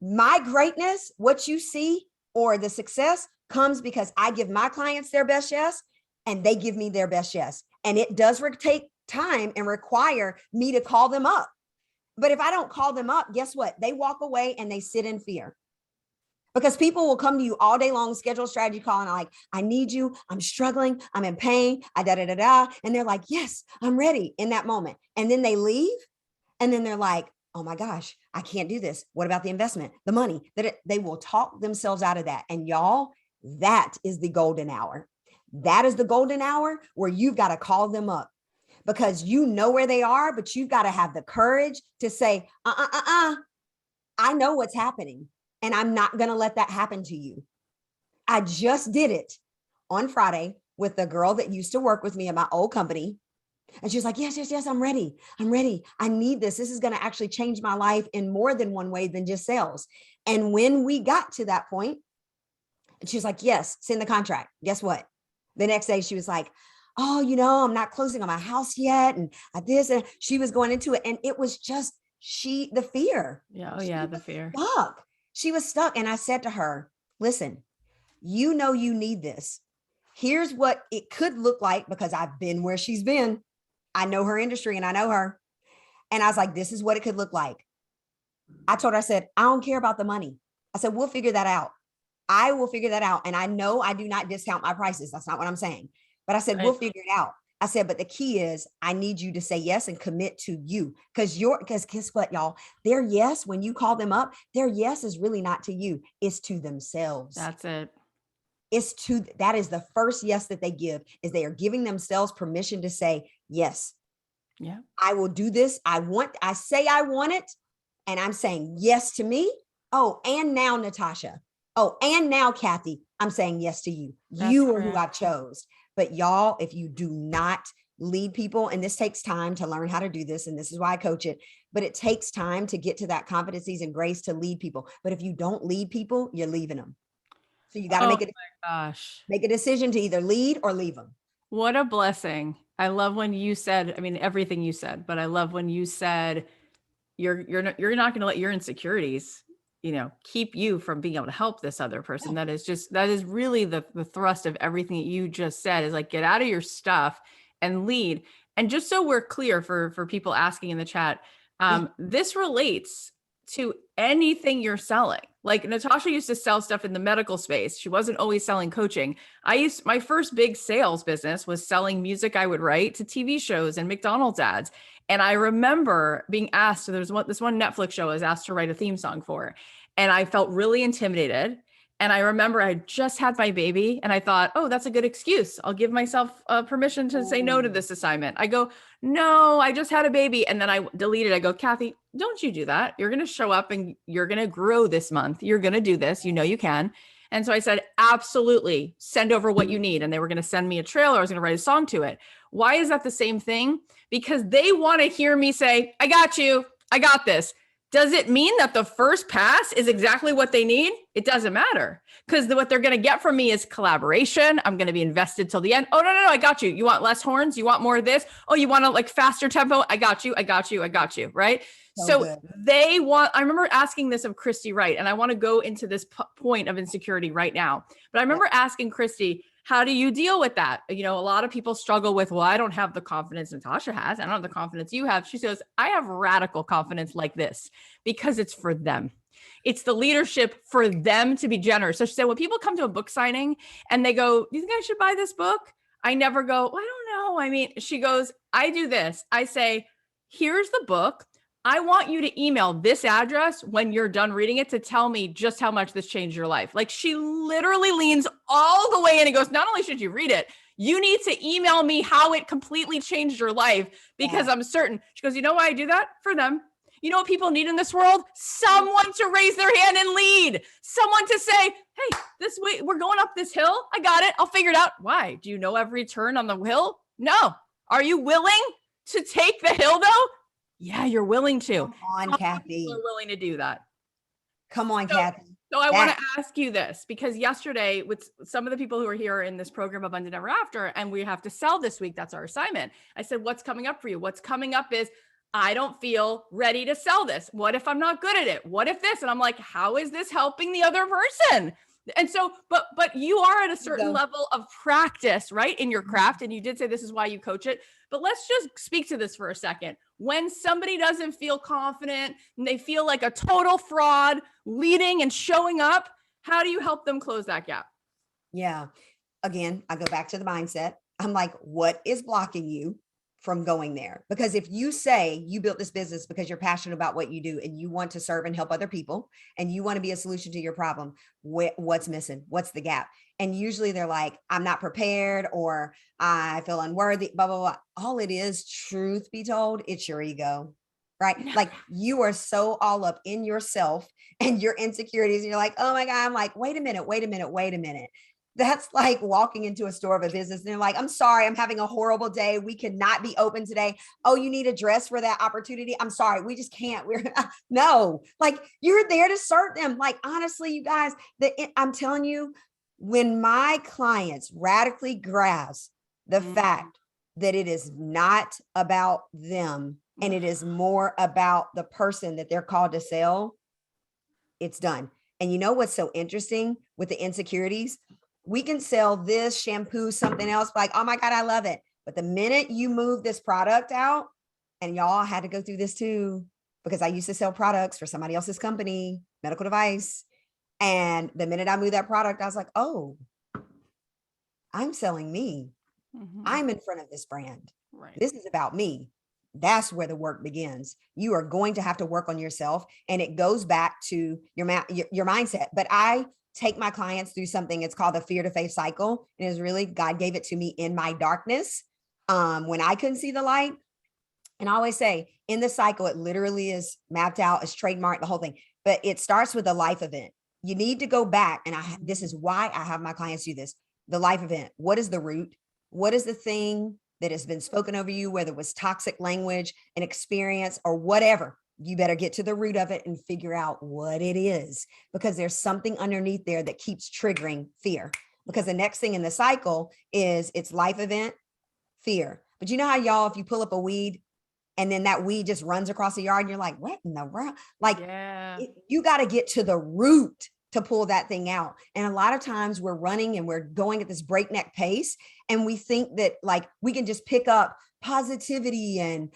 my greatness, what you see, or the success comes because I give my clients their best yes, and they give me their best yes. And it does take time and require me to call them up. But if I don't call them up, guess what? They walk away and they sit in fear. Because people will come to you all day long, schedule a strategy call, and I'm like, I need you. I'm struggling. I'm in pain. And they're like, yes, I'm ready in that moment. And then they leave. And then they're like, oh my gosh, I can't do this. What about the investment, the money? They will talk themselves out of that. And y'all, that is the golden hour. That is the golden hour where you've got to call them up, because you know where they are, but you've got to have the courage to say, I know what's happening, and I'm not going to let that happen to you. I just did it on Friday with the girl that used to work with me at my old company. And she was like, yes, I'm ready. I need this. This is going to actually change my life in more than one way than just sales. And when we got to that point, she was like, yes, send the contract. Guess what? The next day she was like, oh, I'm not closing on my house yet. And this, and she was going into it. And it was just the fear. Yeah. Oh yeah. The fear. She was stuck. And I said to her, listen, you need this. Here's what it could look like, because I've been where she's been. I know her industry and I know her. And I was like, this is what it could look like. I told her, I said, I don't care about the money. I said, we'll figure that out. I will figure that out. And I know I do not discount my prices. That's not what I'm saying. But I said, we'll figure it out. I said, but the key is I need you to say yes and commit to you. Because guess what, y'all? Their yes, when you call them up, their yes is really not to you, it's to themselves. That's it. That is the first yes that they give, is they are giving themselves permission to say, yes, Yeah. I will do this. I say I want it. And I'm saying yes to me. Oh, and now Natasha. Oh, and now Cathy, I'm saying yes to you. That's You are who correct. I've chose. But y'all, if you do not lead people, and this takes time to learn how to do this, and this is why I coach it, but it takes time to get to that competencies and grace to lead people. But if you don't lead people, you're leaving them. So you got to Oh my gosh. make a decision to either lead or leave them. What a blessing. I love when you said, I mean, everything you said, but I love when you said you're not going to let your insecurities, keep you from being able to help this other person. Yeah. That is really the thrust of everything that you just said, is like, get out of your stuff and lead. And just so we're clear for people asking in the chat, this relates to anything you're selling. Like Natasha used to sell stuff in the medical space. She wasn't always selling coaching. My first big sales business was selling music I would write to TV shows and McDonald's ads. And I remember being asked, so this one Netflix show I was asked to write a theme song for, and I felt really intimidated. And I remember I just had my baby and I thought, oh, that's a good excuse. I'll give myself permission to say no to this assignment. I go, no, I just had a baby. And then I deleted. I go, Cathy, don't you do that. You're going to show up and you're going to grow this month. You're going to do this. You know you can. And so I said, absolutely, send over what you need. And they were going to send me a trailer. I was going to write a song to it. Why is that the same thing? Because they want to hear me say, I got you. I got this. Does it mean that the first pass is exactly what they need? It doesn't matter, because what they're going to get from me is collaboration. I'm going to be invested till the end. Oh, no, I got you. You want less horns? You want more of this? Oh, you want a like faster tempo? I got you. Right. So I remember asking this of Christy Wright, and I want to go into this point of insecurity right now. But I remember asking Christy, how do you deal with that? A lot of people struggle with, well, I don't have the confidence Natasha has. I don't have the confidence you have. She says, I have radical confidence like this because it's for them. It's the leadership for them to be generous. So she said, when people come to a book signing and they go, do you think I should buy this book? I never go, well, I don't know. I mean, she goes, I do this. I say, here's the book. I want you to email this address when you're done reading it to tell me just how much this changed your life. Like, she literally leans all the way in and goes, not only should you read it, you need to email me how it completely changed your life, because I'm certain. She goes, you know why I do that? For them. You know what people need in this world? Someone to raise their hand and lead. Someone to say, hey, this way, we're going up this hill. I got it. I'll figure it out. Why? Do you know every turn on the hill? No. Are you willing to take the hill though? Yeah, you're willing to. Come on, Cathy. You're willing to do that. Come on, Cathy. So I want to ask you this, because yesterday with some of the people who are here in this program of Untitled Never After, and we have to sell this week, that's our assignment. I said, what's coming up for you? What's coming up is, I don't feel ready to sell this. What if I'm not good at it? What if this? And I'm like, how is this helping the other person? And so, but you are at a certain level of practice, right, in your craft. And you did say this is why you coach it. But let's just speak to this for a second. When somebody doesn't feel confident and they feel like a total fraud leading and showing up, how do you help them close that gap? Yeah. Again, I go back to the mindset. I'm like, what is blocking you from going there? Because if you say you built this business because you're passionate about what you do and you want to serve and help other people and you want to be a solution to your problem, what's missing? What's the gap? And usually they're like, I'm not prepared, or I feel unworthy, blah, blah, blah. All it is, truth be told, it's your ego, right? Like, you are so all up in yourself and your insecurities. And you're like, oh my God. I'm like, wait a minute. That's like walking into a store of a business and they're like, I'm sorry, I'm having a horrible day. We cannot be open today. Oh, you need a dress for that opportunity? I'm sorry, we just can't. No, like, you're there to serve them. Like, honestly, you guys, I'm telling you, when my clients radically grasp the fact that it is not about them and it is more about the person that they're called to sell, it's done. And you know what's so interesting with the insecurities? We can sell this shampoo, something else, like, oh my God, I love it. But the minute you move this product out, and y'all had to go through this too, because I used to sell products for somebody else's company, medical device. And the minute I moved that product, I was like, oh, I'm selling me. Mm-hmm. I'm in front of this brand. Right. This is about me. That's where the work begins. You are going to have to work on yourself, and it goes back to your mindset. But I take my clients through something. It's called the fear to faith cycle. And it's really, God gave it to me in my darkness, when I couldn't see the light. And I always say in the cycle, it literally is mapped out, it's trademarked, the whole thing. But it starts with a life event. You need to go back. And this is why I have my clients do this. The life event. What is the root? What is the thing that has been spoken over you, whether it was toxic language, an experience, or whatever? You better get to the root of it and figure out what it is, because there's something underneath there that keeps triggering fear. Because the next thing in the cycle is it's life event, fear. But you know how, y'all, if you pull up a weed and then that weed just runs across the yard and you're like, what in the world? Like, Yeah. you got to get to the root to pull that thing out. And a lot of times we're running and we're going at this breakneck pace, and we think that like we can just pick up positivity and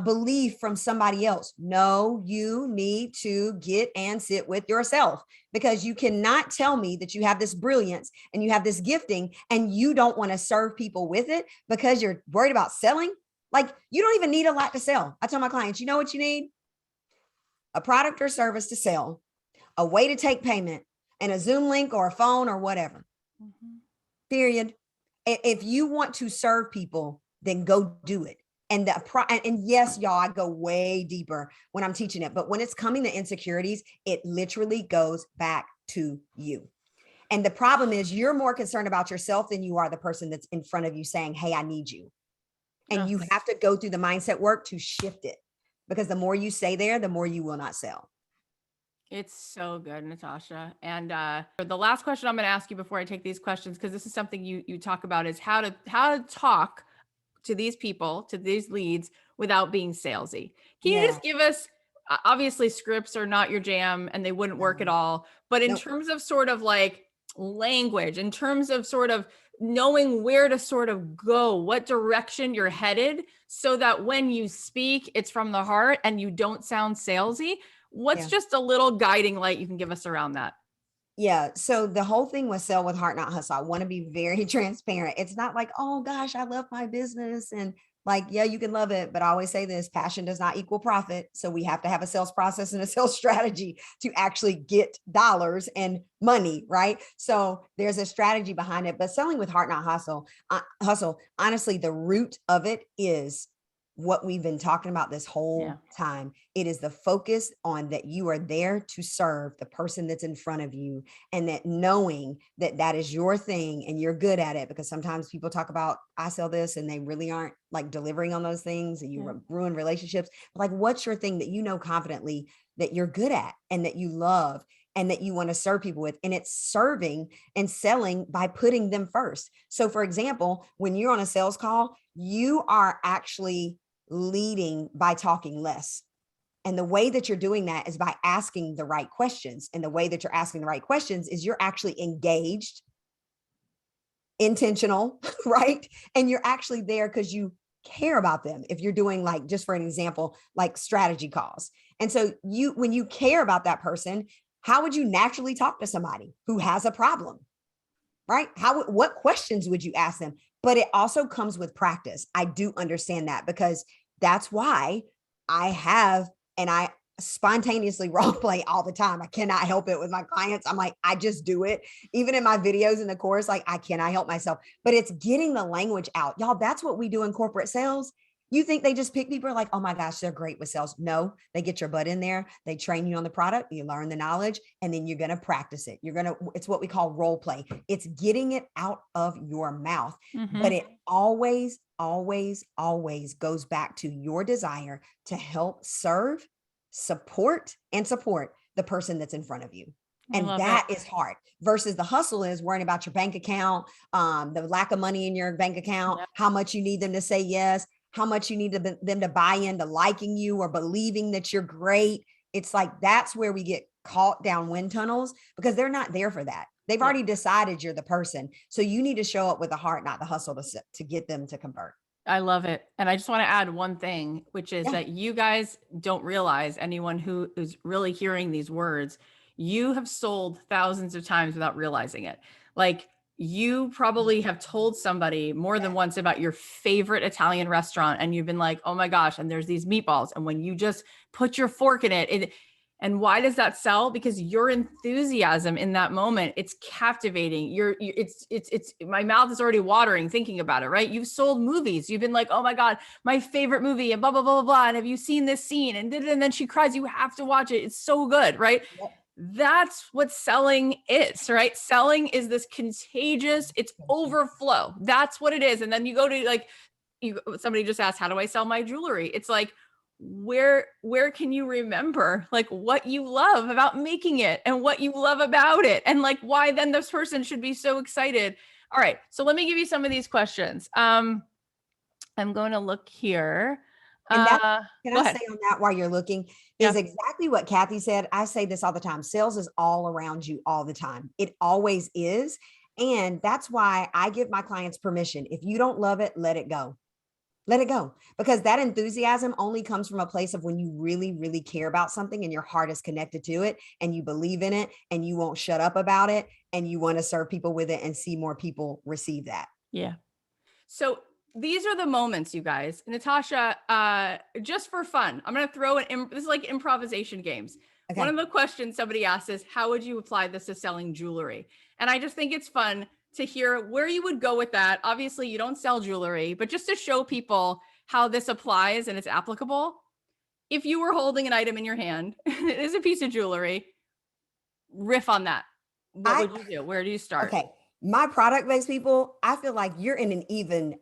belief from somebody else. No, you need to get and sit with yourself, because you cannot tell me that you have this brilliance and you have this gifting and you don't want to serve people with it because you're worried about selling. Like, you don't even need a lot to sell. I tell my clients, you know what you need? A product or service to sell, a way to take payment, and a Zoom link or a phone or whatever. Mm-hmm. Period. If you want to serve people, then go do it. And yes, y'all, I go way deeper when I'm teaching it. But when it's coming to insecurities, it literally goes back to you. And the problem is you're more concerned about yourself than you are the person that's in front of you saying, hey, I need you. And you have to go through the mindset work to shift it, because the more you stay there, the more you will not sell. It's so good, Natasha. And the last question I'm going to ask you before I take these questions, because this is something you talk about, is how to talk to these people, to these leads, without being salesy. Can you just give us, obviously scripts are not your jam and they wouldn't work at all, but in terms of sort of like language, in terms of sort of knowing where to sort of go, what direction you're headed, so that when you speak, it's from the heart and you don't sound salesy. What's just a little guiding light you can give us around that? Yeah. So the whole thing was sell with heart, not hustle. I want to be very transparent. It's not like, oh gosh, I love my business. And like, yeah, you can love it. But I always say this: passion does not equal profit. So we have to have a sales process and a sales strategy to actually get dollars and money. Right. So there's a strategy behind it, but selling with heart, not hustle. Honestly, the root of it is what we've been talking about this whole time. It is the focus on that you are there to serve the person that's in front of you, and that knowing that that is your thing and you're good at it. Because sometimes people talk about, I sell this, and they really aren't like delivering on those things, and you ruin relationships. But like, what's your thing that you know confidently that you're good at and that you love and that you want to serve people with? And it's serving and selling by putting them first. So for example, when you're on a sales call, you are actually leading by talking less. And the way that you're doing that is by asking the right questions. And the way that you're asking the right questions is you're actually engaged, intentional, right? And you're actually there because you care about them. If you're doing, like, just for an example, like strategy calls. And so when you care about that person, how would you naturally talk to somebody who has a problem? Right? What questions would you ask them? But it also comes with practice. I do understand that, because that's why I spontaneously role play all the time. I cannot help it with my clients. I'm like, I just do it. Even in my videos in the course, like, I cannot help myself, but it's getting the language out. Y'all, that's what we do in corporate sales. You think they just pick people like, oh my gosh, they're great with sales. No, they get your butt in there. They train you on the product. You learn the knowledge, and then you're going to practice it. It's what we call role play. It's getting it out of your mouth, but it always, always, always goes back to your desire to help serve, support the person that's in front of you. And that is hard, versus the hustle is worrying about your bank account, the lack of money in your bank account, how much you need them to say yes, how much you need them to buy into liking you or believing that you're great. It's like, that's where we get caught down wind tunnels, because they're not there for that. They've already decided you're the person. So you need to show up with the heart, not the hustle, to get them to convert. I love it. And I just want to add one thing, which is that you guys don't realize, anyone who is really hearing these words, you have sold thousands of times without realizing it. Like, you probably have told somebody more than once about your favorite Italian restaurant, and you've been like, oh my gosh, and there's these meatballs. And when you just put your fork in it, and why does that sell? Because your enthusiasm in that moment, it's captivating. It's my mouth is already watering thinking about it, right? You've sold movies. You've been like, oh my God, my favorite movie, and blah, blah, blah, blah, blah. And have you seen this scene? And then she cries, you have to watch it. It's so good, right? Yep. That's what selling is, right? Selling is this contagious, it's overflow. That's what it is. And then you go to like, somebody just asked, how do I sell my jewelry? It's like, where can you remember like what you love about making it and what you love about it, and like why then this person should be so excited. All right, so let me give you some of these questions. I'm going to look here. And that, can Go I ahead. say on that while you're looking, Yeah. is exactly what Cathy said. I say this all the time. Sales is all around you all the time. It always is. And that's why I give my clients permission. If you don't love it, let it go. Let it go. Because that enthusiasm only comes from a place of when you really, really care about something and your heart is connected to it and you believe in it and you won't shut up about it and you want to serve people with it and see more people receive that. Yeah. So these are the moments, you guys. Natasha, just for fun, I'm going to throw it. This is like improvisation games. Okay. One of the questions somebody asked is, how would you apply this to selling jewelry? And I just think it's fun to hear where you would go with that. Obviously, you don't sell jewelry, but just to show people how this applies and it's applicable. If you were holding an item in your hand, it is a piece of jewelry, riff on that. What would you do? Where do you start? Okay. My product-based people, I feel like you're in an even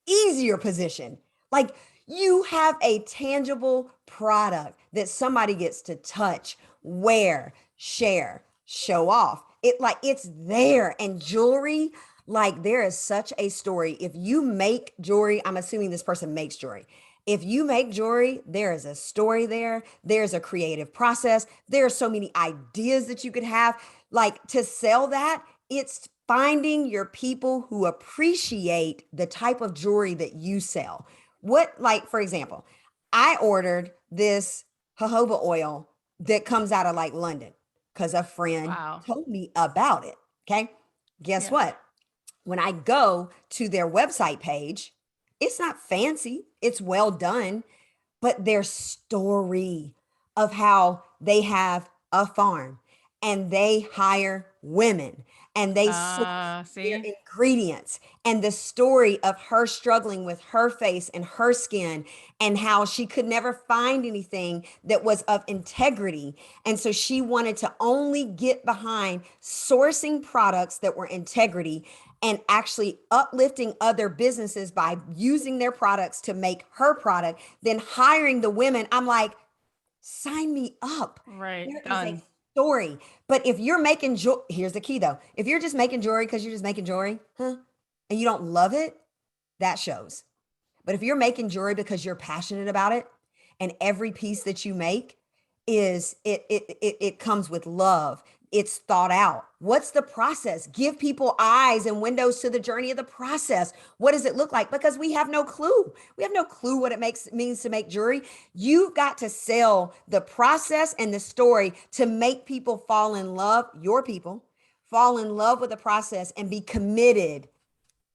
easier position. Like you have a tangible product that somebody gets to touch, wear, share, show off. It like it's there. And jewelry, like there is such a story. If you make jewelry, I'm assuming this person makes jewelry. If you make jewelry, there is a story there. There's a creative process. There are so many ideas that you could have. Like to sell that, it's finding your people who appreciate the type of jewelry that you sell. What, like, for example, I ordered this jojoba oil that comes out of like London because a friend told me about it. Okay. Guess what? When I go to their website page, it's not fancy, it's well done, but their story of how they have a farm and they hire women and they source their ingredients, and the story of her struggling with her face and her skin and how she could never find anything that was of integrity. And so she wanted to only get behind sourcing products that were integrity and actually uplifting other businesses by using their products to make her product, then hiring the women. I'm like, sign me up. Right. There is a story. But if you're making jewelry, here's the key though. If you're just making jewelry because you're just making jewelry, and you don't love it, that shows. But if you're making jewelry because you're passionate about it, and every piece that you make is it comes with love. It's thought out. What's the process? Give people eyes and windows to the journey of the process. What does it look like? Because we have no clue. We have no clue what it means to make jewelry. You've got to sell the process and the story to make people fall in love, your people, fall in love with the process and be committed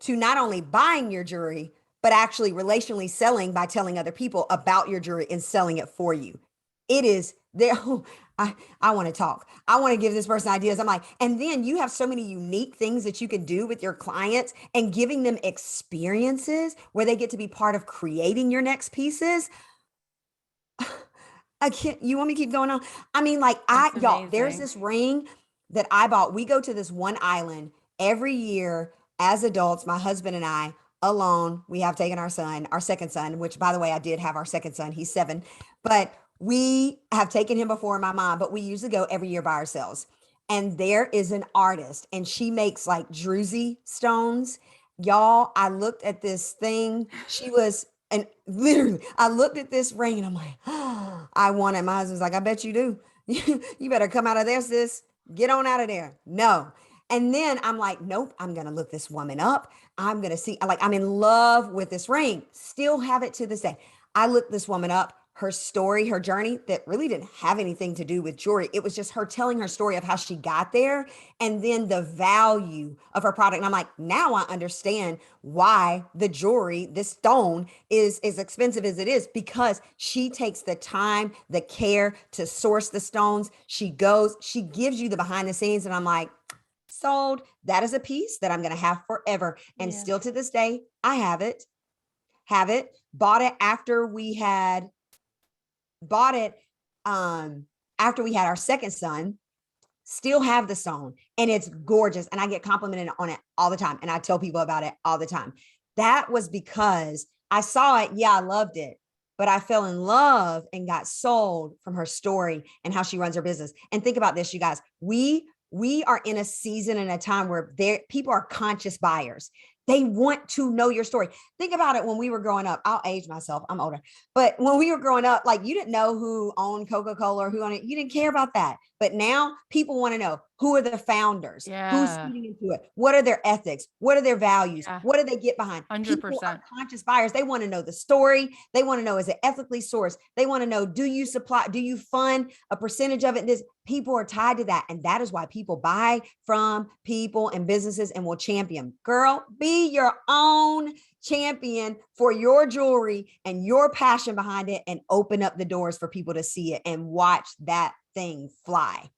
to not only buying your jewelry, but actually relationally selling by telling other people about your jewelry and selling it for you. It is there. I want to talk. I want to give this person ideas. I'm like, and then you have so many unique things that you can do with your clients and giving them experiences where they get to be part of creating your next pieces. I can't, you want me to keep going on? I mean, like y'all, there's this ring that I bought. We go to this one island every year as adults, my husband and I alone. We have taken our son, our second son, which by the way, I did have our second son. He's 7, but we have taken him before, my mom, but we usually go every year by ourselves. And there is an artist and she makes like druzy stones. Y'all, I looked at this thing. She was, and literally I looked at this ring and I'm like, oh, I want it. My husband's like, I bet you do. You better come out of there, sis. Get on out of there. No. And then I'm like, nope, I'm going to look this woman up. I'm going to see, like, I'm in love with this ring. Still have it to this day. I looked this woman up. her story, her journey that really didn't have anything to do with jewelry. It was just her telling her story of how she got there and then the value of her product. And I'm like, now I understand why the jewelry, this stone, is as expensive as it is, because she takes the time, the care to source the stones. She goes, she gives you the behind the scenes. And I'm like, sold. That is a piece that I'm going to have forever. And Yeah. still to this day, I have it, bought it after we had bought it after we had our second son, still have the stone, and it's gorgeous, and I get complimented on it all the time, and I tell people about it all the time. That was because I saw it. Yeah, I loved it, but I fell in love and got sold from her story and how she runs her business. And think about this, you guys, we are in a season and a time where people are conscious buyers. They want to know your story. Think about it. When we were growing up, I'll age myself, I'm older, but when we were growing up, like, you didn't know who owned Coca-Cola or who owned it. You didn't care about that. But now people want to know, who are the founders? Who's Yeah. feeding into it? What are their ethics? What are their values? Yeah. What do they get behind? People are 100%. conscious buyers. They want to know the story. They want to know, is it ethically sourced? They want to know, do you fund a percentage of it? This, people are tied to that. And that is why people buy from people and businesses and will champion. Girl, be your own champion for your jewelry and your passion behind it, and open up the doors for people to see it and watch that thing fly.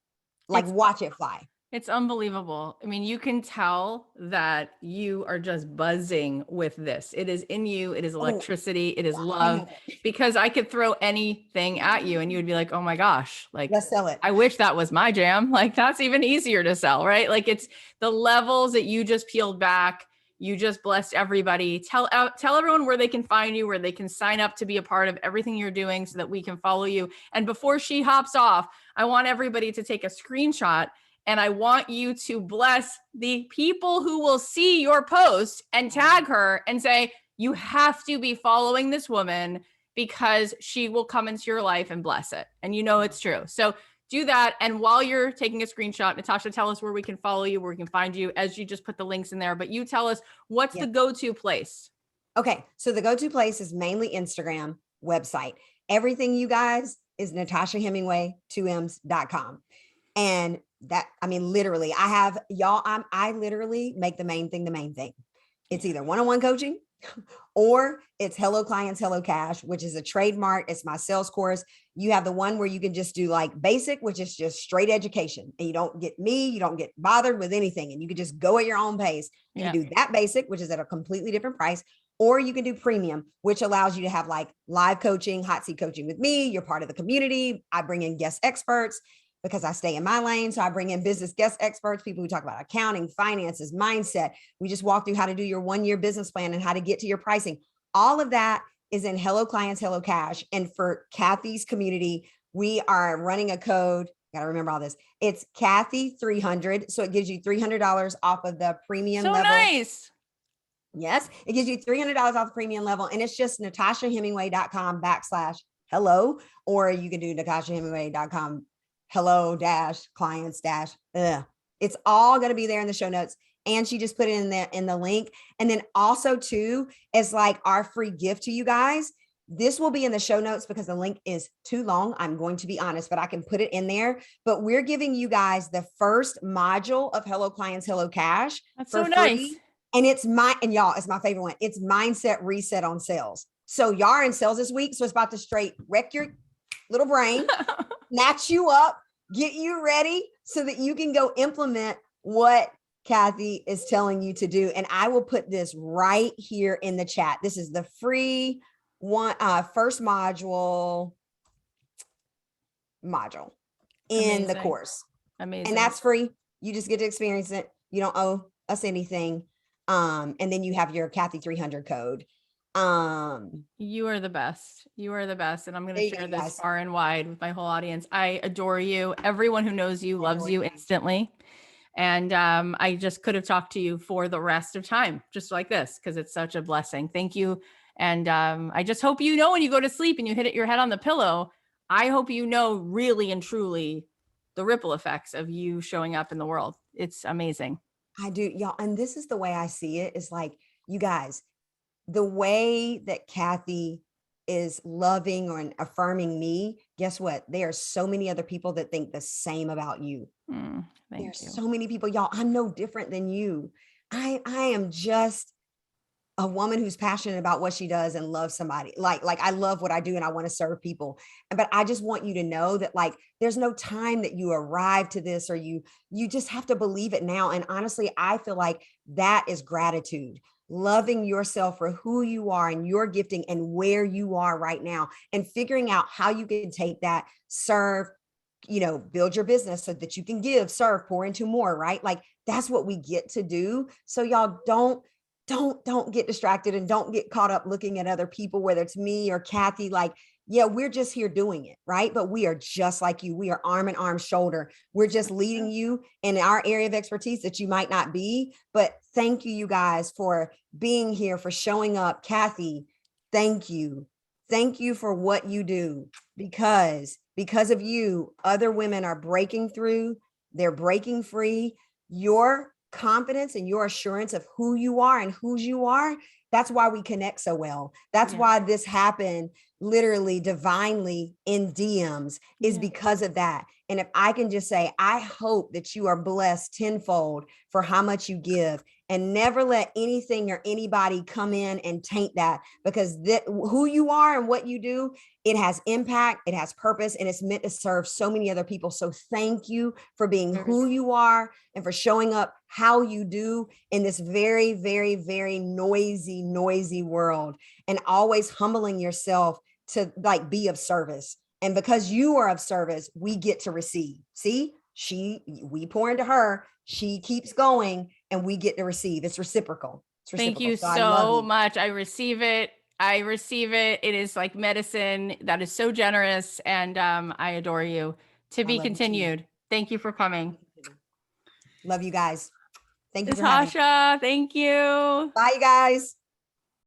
Like, It's watch it fly. It's unbelievable. I mean, you can tell that you are just buzzing with this. It is in you. It is Oh, electricity. It is yeah, I love, know that. because I could throw anything at you and you would be like, oh my gosh, like, Let's sell it. I wish that was my jam. Like, that's even easier to sell, right? Like, it's the levels that you just peeled back. You just blessed everybody. Tell everyone where they can find you, where they can sign up to be a part of everything you're doing so that we can follow you. And before she hops off, I want everybody to take a screenshot, and I want you to bless the people who will see your post and tag her and say, you have to be following this woman because she will come into your life and bless it. And you know it's true. So do that. And while you're taking a screenshot, Natasha, tell us where we can follow you, where we can find you, as you just put the links in there. But you tell us, what's the go-to place? Okay. So the go-to place is mainly Instagram, website. Everything, you guys, is Natasha Hemmingway, 2ms.com. And that, I mean, literally, I have y'all, I literally make the main thing. It's either one-on-one coaching or it's Hello Clients, Hello Cash, which is a trademark. It's my sales course. You have the one where you can just do like basic, which is just straight education. And you don't get me, you don't get bothered with anything. And you can just go at your own pace. You can do that basic, which is at a completely different price. Or you can do premium, which allows you to have like live coaching, hot seat coaching with me. You're part of the community. I bring in guest experts because I stay in my lane. So I bring in business guest experts, people who talk about accounting, finances, mindset. We just walk through how to do your 1-year business plan and how to get to your pricing. All of that is in Hello Clients, Hello Cash. And for Cathy's community, we are running a code. Got to remember all this. It's Cathy 300. So it gives you $300 off of the premium level. Nice. Yes, it gives you $300 off the premium level. And it's just NatashaHemmingway.com/hello, or you can do NatashaHemmingway.com hello-clients. It's all going to be there in the show notes. And she just put it in the link. And then also too, is like our free gift to you guys. This will be in the show notes because the link is too long. I'm going to be honest, but I can put it in there. But we're giving you guys the first module of Hello Clients, Hello Cash. That's for so free. nice. And y'all, it's my favorite one. It's mindset reset on sales. So y'all are in sales this week. So it's about to straight wreck your little brain, snatch you up, get you ready so that you can go implement what Cathy is telling you to do. And I will put this right here in the chat. This is the free one, first module in Amazing. the course. Amazing. And that's free. You just get to experience it. You don't owe us anything. And then you have your Cathy 300 code. You are the best. You are the best. And I'm going to share this guys. far and wide with my whole audience. I adore you. Everyone who knows you loves you instantly. And I just could have talked to you for the rest of time, just like this, because it's such a blessing. Thank you. And I just hope you know when you go to sleep and you hit your head on the pillow, I hope you know really and truly the ripple effects of you showing up in the world. It's amazing. I do, y'all. And this is the way I see it, is like, you guys, the way that Cathy is loving or affirming me, guess what? There are so many other people that think the same about you. Thank There's you. so many people, y'all. I'm no different than you. I am just a woman who's passionate about what she does and loves somebody. Like I love what I do and I want to serve people. But I just want you to know that like there's no time that you arrive to this, or you just have to believe it now. And honestly, I feel like that is gratitude. Loving yourself for who you are and your gifting and where you are right now, and figuring out how you can take that, serve, build your business so that you can give, serve, pour into more, right? Like that's what we get to do. So y'all don't get distracted and don't get caught up looking at other people, whether it's me or Cathy. Like, yeah, we're just here doing it, right? But we are just like you. We are arm in arm, shoulder. We're just leading you in our area of expertise that you might not be. But thank you, you guys, for being here, for showing up. Cathy, thank you. Thank you for what you do, because of you, other women are breaking through. They're breaking free. Your confidence and your assurance of who you are and whose you are, that's why we connect so well. That's why this happened literally divinely in DMs, is because of that. And if I can just say, I hope that you are blessed tenfold for how much you give, and never let anything or anybody come in and taint that, because who you are and what you do, it has impact, it has purpose, and it's meant to serve so many other people. So thank you for being who you are and for showing up how you do in this very, very, very noisy world, and always humbling yourself to like be of service. And because you are of service, we get to receive. See, we pour into her, she keeps going, and we get to receive. It's reciprocal. It's Thank reciprocal. you So I love so you. much. I receive it. I receive it. It is like medicine. That is so generous. And I adore you. To I be love you too. continued. Thank you for coming. Love you guys. Thank you for having me. Natasha, thank you. Bye, you guys.